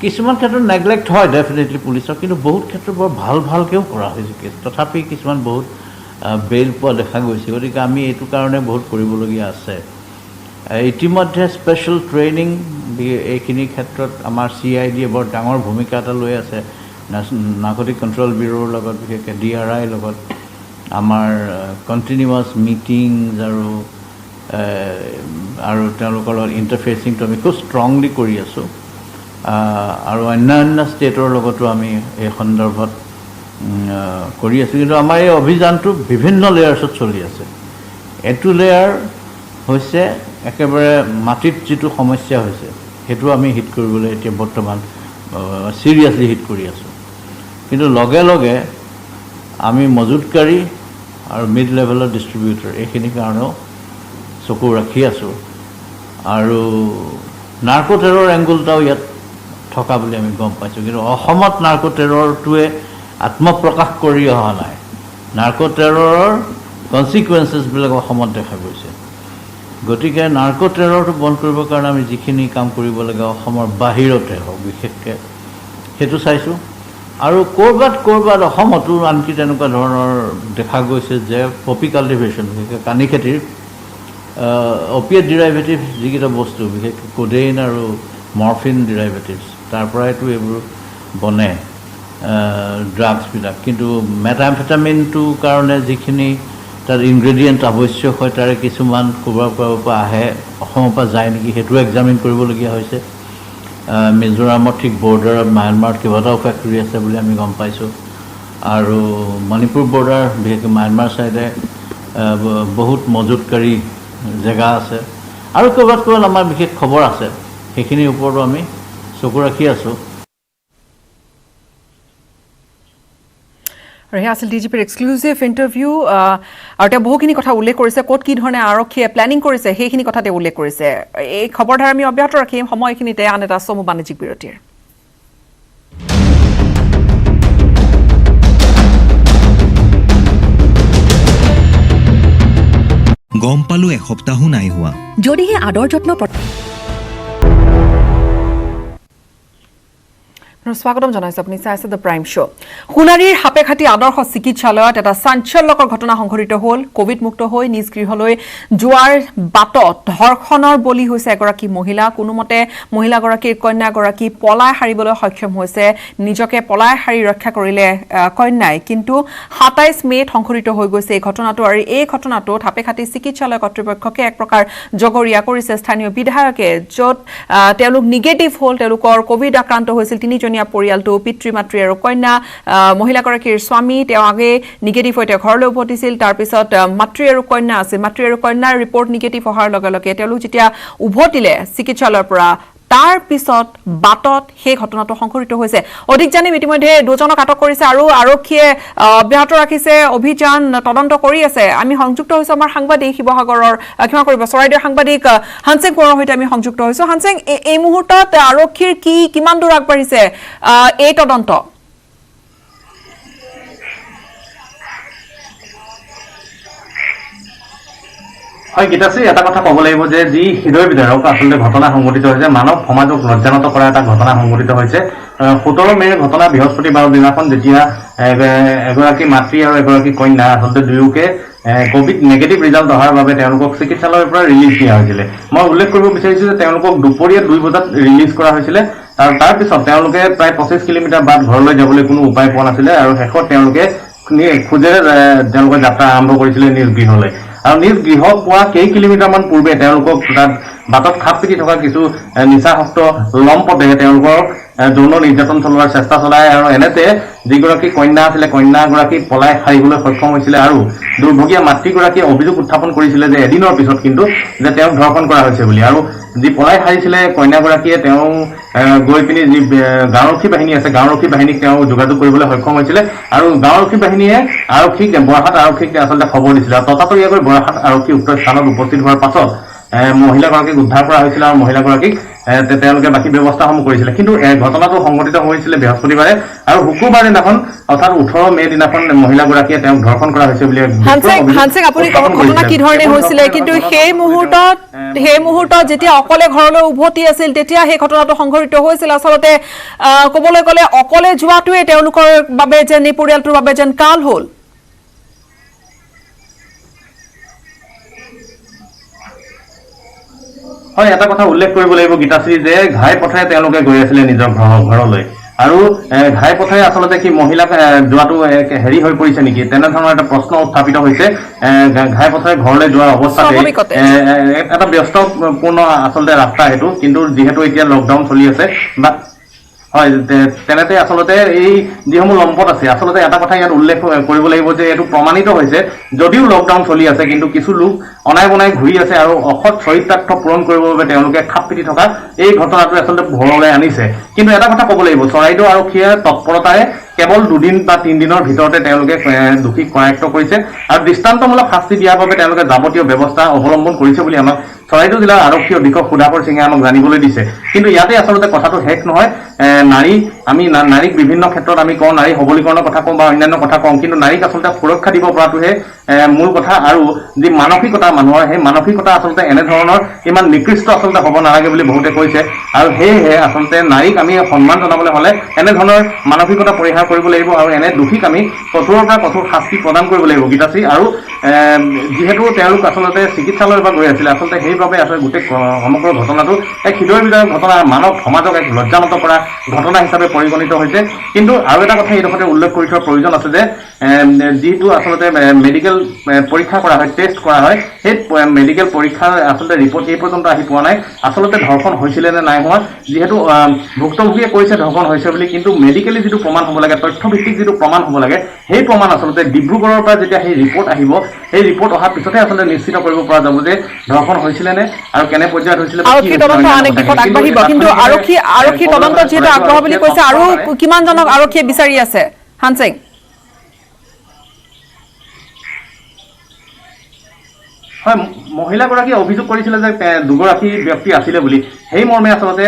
কিছুমান ক্ষেত্ৰত নেগলেক্ট হয় ডেফিনেটলি পুলিচৰ কিন্তু বহুত ক্ষেত্ৰত বৰ ভালকৈও কৰা হৈছে কেছ তথাপি কিছুমান বহুত বেইল পোৱা দেখা গৈছে গতিকে আমি এইটো কাৰণে বহুত কৰিবলগীয়া আছে ইতিমধ্যে স্পেচিয়েল ট্ৰেইনিং এইখিনি ক্ষেত্ৰত আমাৰ CIDয়ে বৰ ডাঙৰ ভূমিকা এটা লৈ আছে নাৰ্কটিক কণ্ট্ৰল ব্যুৰোৰ লগত বিশেষকৈ DRIৰ লগত আমাৰ কণ্টিনিউৱাছ মিটিংছ আৰু তেওঁলোকৰ লগত ইণ্টাৰফেচিংটো আমি খুব ষ্ট্ৰংলি কৰি আছোঁ আৰু অন্যান্য ষ্টেটৰ লগতো আমি এই সন্দৰ্ভত কৰি আছোঁ কিন্তু আমাৰ এই অভিযানটো বিভিন্ন লেয়াৰ্ছত চলি আছে এইটো লেয়াৰ হৈছে একেবাৰে মাটিত যিটো সমস্যা হৈছে সেইটো আমি হিট কৰিবলৈ এতিয়া বৰ্তমান চিৰিয়াছলি হিট কৰি আছোঁ কিন্তু লগে লগে আমি মজুতকাৰী আৰু মিড লেভেলৰ ডিষ্ট্ৰিবিউটৰ এইখিনিৰ কাৰণেও চকু ৰাখি আছোঁ আৰু নাৰ্কো টেৰৰ এংগুলটাও ইয়াত থকা বুলি আমি গম পাইছোঁ কিন্তু অসমত নাৰ্কো টেৰৰটোৱে আত্মপ্ৰকাশ কৰি অহা নাই নাৰ্কো টেৰৰৰ কনচিকুৱেঞ্চেছবিলাক অসমত দেখা গৈছে গতিকে নাৰ্কো টেৰৰটো বন্ধ কৰিবৰ কাৰণে আমি যিখিনি কাম কৰিব লাগে অসমৰ বাহিৰতে হওক বিশেষকৈ সেইটো চাইছোঁ আৰু ক'ৰবাত অসমতো আনকি তেনেকুৱা ধৰণৰ দেখা গৈছে যে পপি কাল্টিভেশ্যন বিশেষকৈ কানি খেতিৰ অপিয়েট ডিৰাইভেটিভ যিকেইটা বস্তু বিশেষকৈ কোডেইন আৰু মৰ্ফিন ডিৰাইভেটিভছ তাৰ পৰাইতো এইবোৰ বনে ড্ৰাগছবিলাক কিন্তু মেথামফেটামিনটোৰ কাৰণে যিখিনি তাৰ ইনগ্ৰেডিয়েণ্ট আৱশ্যক হয় তাৰে কিছুমান ক'ৰবাৰ পৰা আহে অসমৰ পৰা যায় নেকি সেইটো এক্সামিন কৰিবলগীয়া হৈছে মিজোৰামত ঠিক বৰ্ডাৰত ম্যানমাৰত কেইবাটাও ফেক্টৰী আছে বুলি আমি গম পাইছোঁ আৰু মণিপুৰ বৰ্ডাৰ বিশেষকৈ ম্যানমাৰ ছাইডে বহুত মজুতকাৰী জেগা আছে আৰু ক'ৰবাত আমাৰ বিশেষ খবৰ আছে, সেইখিনিৰ ওপৰতো আমি চকু ৰাখি আছোঁ। আৰু সেয়া আছিল ডিজিপিৰ এক্সক্লুচিভ ইণ্টাৰভিউ। আৰু তেওঁ বহুখিনি কথা উল্লেখ কৰিছে, ক'ত কি ধৰণে আৰক্ষীয়ে প্লেনিং কৰিছে সেইখিনি কথা তেওঁ উল্লেখ কৰিছে। এই খবৰধাৰা আমি অব্যাহত ৰাখিম সময়খিনিতে আন এটা চমু বাণিজ্যিক বিৰতিৰ। গম পালো এসপ্তাহো নাই হোৱা, যদিহে আদৰ যত্ন স্বাগতম জনাইছো, আপুনি চাই আছে দ্য প্ৰাইম শ্ব'। সোণাৰীৰ সাপেখাতি আদৰ্শ চিকিৎসালয়ত এটা চাঞ্চল্যকৰ ঘটনা সংঘটিত হ'ল। কোভিড মুক্ত হৈ নিজ গৃহলৈ যোৱাৰ বাটত ধৰ্ষণৰ বলি হৈছে এগৰাকী মহিলা। কোনোমতে মহিলাগৰাকীৰ কন্যাগৰাকী পলাই সাৰিবলৈ সক্ষম হৈছে। নিজকে পলাই সাৰি ৰক্ষা কৰিলে কন্যাই, কিন্তু ২৭ মে'ত সংঘটিত হৈ গৈছে এই ঘটনাটো। আৰু এই ঘটনাটোত সাপেখাতি চিকিৎসালয় কৰ্তৃপক্ষকে এক প্ৰকাৰ জগৰীয়া কৰিছে স্থানীয় বিধায়কে, য'ত তেওঁলোক নিগেটিভ হ'ল, তেওঁলোকৰ কোভিড আক্ৰান্ত হৈছিল তিনিজনীয়া পৰিয়ালটো, পিতৃ মাতৃ আৰু কন্যা। মহিলাগৰাকীৰ স্বামী তেওঁ আগে নিগেটিভ হৈ তেওঁ ঘৰলৈ উভতিছিল। তাৰপিছত মাতৃ আৰু কন্যা আছিল, মাতৃ আৰু কন্যাৰ ৰিপৰ্ট নিগেটিভ অহাৰ লগে লগে তেওঁলোক যেতিয়া উভতিলে চিকিৎসালয়ৰ পৰা, তাৰ পিছত বাটত সেই ঘটনাটো সংঘটিত হৈছে। অধিক জানিম, ইতিমধ্যে দুজনক আটক কৰিছে আৰু আৰক্ষীয়ে অব্যাহত ৰাখিছে অভিযান, তদন্ত কৰি আছে। আমি সংযুক্ত হৈছো আমাৰ সাংবাদিক শিৱসাগৰৰ, ক্ষমা কৰিব, চৰাইদেউৰ সাংবাদিক হানসিং কোঁৱৰৰ সৈতে আমি সংযুক্ত হৈছো। হানসিং, এই মুহূৰ্তত আৰক্ষীৰ কিমান দূৰ আগবাঢ়িছে এই তদন্ত? হয় গীতাশ্ৰী, এটা কথা ক'ব লাগিব যে যি হৃদয় বিদাৰক আচলতে ঘটনা সংঘটিত হৈছে, মানৱ সমাজক লজ্জানত কৰা এটা ঘটনা সংঘটিত হৈছে। 17 মে'ৰ ঘটনা, বৃহস্পতিবাৰৰ দিনাখন, যেতিয়া এগৰাকী মাতৃ আৰু এগৰাকী কন্যা আচলতে দুয়োকে কোভিড নেগেটিভ ৰিজাল্ট অহাৰ বাবে তেওঁলোকক চিকিৎসালয়ৰ পৰা ৰিলিজ দিয়া হৈছিলে। মই উল্লেখ কৰিব বিচাৰিছোঁ যে তেওঁলোকক দুপৰীয়া 2 বজাত ৰিলিজ কৰা হৈছিলে। আৰু তাৰপিছত তেওঁলোকে প্ৰায় 25 কিলোমিটাৰ বাট ঘৰলৈ যাবলৈ কোনো উপায় পোৱা নাছিলে আৰু শেষত তেওঁলোকে খোজেৰে তেওঁলোকৰ যাত্ৰা আৰম্ভ কৰিছিলে নিজ গৃহলৈ। আৰু নিজ গৃহ পোৱা কেই কিলোমিটাৰমান পূৰ্বে তেওঁলোকক তাত বাটত খাপ পিটি থকা কিছু নিচাসক্ত লম্পটে তেওঁলোকক যৌন নিৰ্যাতন চলোৱাৰ চেষ্টা চলায়। আৰু এনেতে যিগৰাকী কন্যা আছিলে, কন্যাগৰাকী পলাই সাৰিবলৈ সক্ষম হৈছিলে। আৰু দুৰ্ভগীয়া মাতৃগৰাকীয়ে অভিযোগ উত্থাপন কৰিছিলে যে এদিনৰ পিছত কিন্তু যে তেওঁক ধৰ্ষণ কৰা হৈছে বুলি। আৰু যি পলাই সাৰিছিলে কন্যাগৰাকীয়ে, তেওঁ গৈ পিনি যি গাঁওৰক্ষী বাহিনী আছে, গাঁওৰক্ষী বাহিনীক তেওঁ যোগাযোগ কৰিবলৈ সক্ষম হৈছিলে। আৰু গাঁওৰক্ষী বাহিনীয়ে বৰহাট আৰক্ষীক আচলতে খবৰ দিছিলে। আৰু ততাতৈয়াকৈ বৰহাট আৰক্ষী উক্ত স্থানত উপস্থিত হোৱাৰ পাছত মহিলাগৰাকীক উদ্ধাৰ কৰা হৈছিলে আৰু মহিলাগৰাকীক তেওঁলোকে বাকী ব্যৱস্থাসমূহ কৰিছিলে। কিন্তু ঘটনাটো সংঘটিত হৈছিলে বৃহস্পতিবাৰে, আৰু শুক্ৰবাৰ দিনাখন অৰ্থাৎ 18 মে' দিনাখন মহিলাগৰাকীয়ে তেওঁক ধৰ্ষণ কৰা হৈছে বুলি। হানসিং, আপুনি ঘটনা কি ধৰণে হৈছিলে, কিন্তু সেই মুহূৰ্তত যেতিয়া অকলে ঘৰলৈ উভতি আছিল তেতিয়া সেই ঘটনাটো সংঘটিত হৈছিল। আচলতে ক'বলৈ গ'লে অকলে যোৱাটোৱে তেওঁলোকৰ বাবে যেন, এই পৰিয়ালটোৰ বাবে যেন কাল হ'ল। হয়, এটা কথা উল্লেখ কৰিব লাগিব গীতাশ্ৰী, যে ঘাই পথেৰে তেওঁলোকে গৈ আছিলে নিজৰ ঘৰলৈ। আৰু ঘাই পথেৰে আচলতে কি মহিলাক যোৱাটো হেৰি হৈ পৰিছে নেকি, তেনেধৰণৰ এটা প্ৰশ্ন উত্থাপিত হৈছে। ঘাই পথেৰে ঘৰলৈ যোৱাৰ অৱস্থাতে এটা ব্যস্তপূৰ্ণ আচলতে ৰাস্তা সেইটো, কিন্তু যিহেতু এতিয়া লকডাউন চলি আছে বা হয়, তেনেতে আচলতে এই যিসমূহ লম্পট আছে, আচলতে এটা কথা ইয়াত উল্লেখ কৰিব লাগিব যে এইটো প্ৰমাণিত হৈছে, যদিও লকডাউন চলি আছে কিন্তু কিছু লোক অনাই বনাই ঘূৰি আছে আৰু অসৎ চৰিতাৰ্থ পূৰণ কৰিবৰ বাবে তেওঁলোকে খাপ পিটি থকা এই ঘটনাটো আচলতে পোহৰলৈ আনিছে। কিন্তু এটা কথা ক'ব লাগিব, চৰাইদেউ আৰক্ষীয়ে তৎপৰতাৰে কেৱল 2 দিন বা 3 দিনৰ ভিতৰতে তেওঁলোকে দোষীক কৰায়ত্ব কৰিছে আৰু দৃষ্টান্তমূলক শাস্তি দিয়াৰ বাবে তেওঁলোকে যাৱতীয় ব্যৱস্থা অৱলম্বন কৰিছে বুলি আমাক চৰাইদেউ জিলাৰ আৰক্ষী অধীক্ষক সুধাকৰ সিঙে আমাক জানিবলৈ দিছে। কিন্তু ইয়াতে আচলতে কথাটো শেষ নহয়। নাৰীক বিভিন্ন ক্ষেত্ৰত আমি কওঁ, নাৰী সবলীকৰণৰ কথা কওঁ বা অন্যান্য কথা কওঁ, কিন্তু নাৰীক আচলতে সুৰক্ষা দিব পৰাটোহে মূল কথা। আৰু যি মানসিকতা মানুহৰ, সেই মানসিকতা আচলতে এনেধৰণৰ ইমান নিকৃষ্ট আচলতে হ'ব নালাগে বুলি বহুতে কৈছে। আৰু সেয়েহে আচলতে নাৰীক আমি সন্মান জনাবলৈ হ'লে এনেধৰণৰ মানসিকতা পৰিহাৰ কৰিব লাগিব আৰু এনে দোষীক আমি কঠোৰৰ পৰা কঠোৰ শাস্তি প্ৰদান কৰিব লাগিব গীতাশ্ৰী। আৰু যিহেতু তেওঁলোক আচলতে চিকিৎসালয়ৰ পৰা গৈ আছিলে, আচলতে সেইবাবে আচলতে গোটেই সমগ্ৰ ঘটনাটো এক হৃদয় বিদাৰক ঘটনা, মানৱ সমাজক এক লজ্জানত কৰা ঘটনা হিচাপে পৰিগণিত হৈছে। কিন্তু আৰু এটা কথা এইডোখৰতে উল্লেখ কৰি থোৱাৰ প্ৰয়োজন আছে যে যিটো আচলতে মেডিকেল পৰীক্ষা কৰা হয়, টেষ্ট কৰা হয়, সেই মেডিকেল পৰীক্ষাৰ আচলতে ৰিপৰ্ট এই পৰ্যন্ত আহি পোৱা নাই আচলতে ধৰ্ষণ হৈছিলে নে নাই হোৱা। যিহেতু ভুক্তভোগীয়ে কৈছে ধৰ্ষণ হৈছে বুলি, কিন্তু মেডিকেলি যিটো প্ৰমাণ হ'ব লাগে, তথ্যভিত্তিক যিটো প্ৰমাণ হ'ব লাগে, সেই প্ৰমাণ আচলতে ডিব্ৰুগড়ৰ পৰা যেতিয়া সেই ৰিপৰ্ট আহিব, সেই ৰিপৰ্ট অহাৰ পিছতহে আচলতে নিশ্চিত কৰিব পৰা যাব যে ধৰ্ষণ হৈছিলে হৈছিলে নে আৰু কেনে পৰ্যায়ত হৈছিলে আৰক্ষী তদন্ত আন এক দিশত আগবাঢ়িব কিন্তু আৰক্ষী তদন্ত যিহেতু আগ্ৰহ বুলি কৈছে আৰু কিমানজনক আৰক্ষীয়ে বিচাৰি আছে হানসিং হয় মহিলাগৰাকী অভিযোগ কৰিছিলে যে দুগৰাকী ব্যক্তি আছিলে বুলি সেই মৰ্মে আচলতে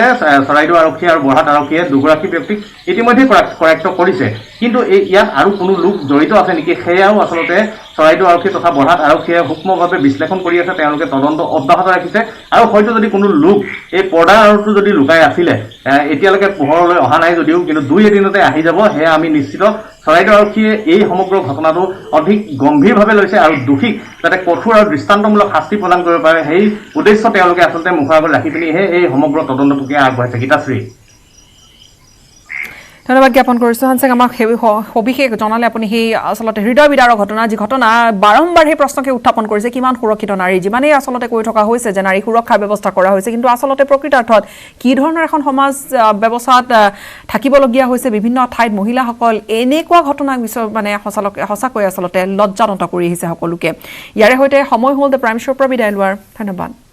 চৰাইদেউ আৰক্ষী আৰু বৰহাট আৰক্ষীয়ে দুগৰাকী ব্যক্তিক ইতিমধ্যে কৰায়ত্ব কৰিছে কিন্তু ইয়াত আৰু কোনো লোক জড়িত আছে নেকি সেয়াও আচলতে চৰাইদেউ আৰক্ষী তথা বৰহাট আৰক্ষীয়ে সূক্ষ্মভাৱে বিশ্লেষণ কৰি আছে তেওঁলোকে তদন্ত অব্যাহত ৰাখিছে আৰু হয়তো যদি কোনো লোক এই পৰ্দাৰ আঁৰতো যদি লুকাই আছিলে এতিয়ালৈকে পোহৰলৈ অহা নাই যদিও কিন্তু দুই এদিনতে আহি যাব সেয়া আমি নিশ্চিত চৰাইদেউ আৰক্ষীয়ে এই সমগ্ৰ ঘটনাটো অধিক গম্ভীৰভাৱে লৈছে আৰু দোষীক যাতে কঠোৰ আৰু দৃষ্টান্তমূলক শাস্তি প্ৰদান কৰিব পাৰে সেই উদ্দেশ্য তেওঁলোকে আচলতে মুখৰ আগত ৰাখি পিনিহে এই সমগ্ৰ তদন্ত প্ৰক্ৰিয়া আগবঢ়াইছে গীতাশ্ৰী ধন্যবাদ জ্ঞাপন কৰিছোঁ হানসিং আমাক সবিশেষ জনালে আপুনি সেই আচলতে হৃদয় বিদাৰৰ ঘটনা যি ঘটনা বাৰম্বাৰ সেই প্ৰশ্নকে উত্থাপন কৰিছে কিমান সুৰক্ষিত নাৰী যিমানেই আচলতে কৈ থকা হৈছে যে নাৰী সুৰক্ষাৰ ব্যৱস্থা কৰা হৈছে কিন্তু আচলতে প্ৰকৃতাৰ্থত কি ধৰণৰ এখন সমাজ ব্যৱস্থাত থাকিবলগীয়া হৈছে বিভিন্ন ঠাইত মহিলাসকল এনেকুৱা ঘটনা মানে সঁচাকৈ আচলতে লজ্জাজনক কৰি আহিছে সকলোকে ইয়াৰে সৈতে সময় হ'ল দ্য প্ৰাইম শ্ব'ৰ পৰা বিদায় লোৱাৰ ধন্যবাদ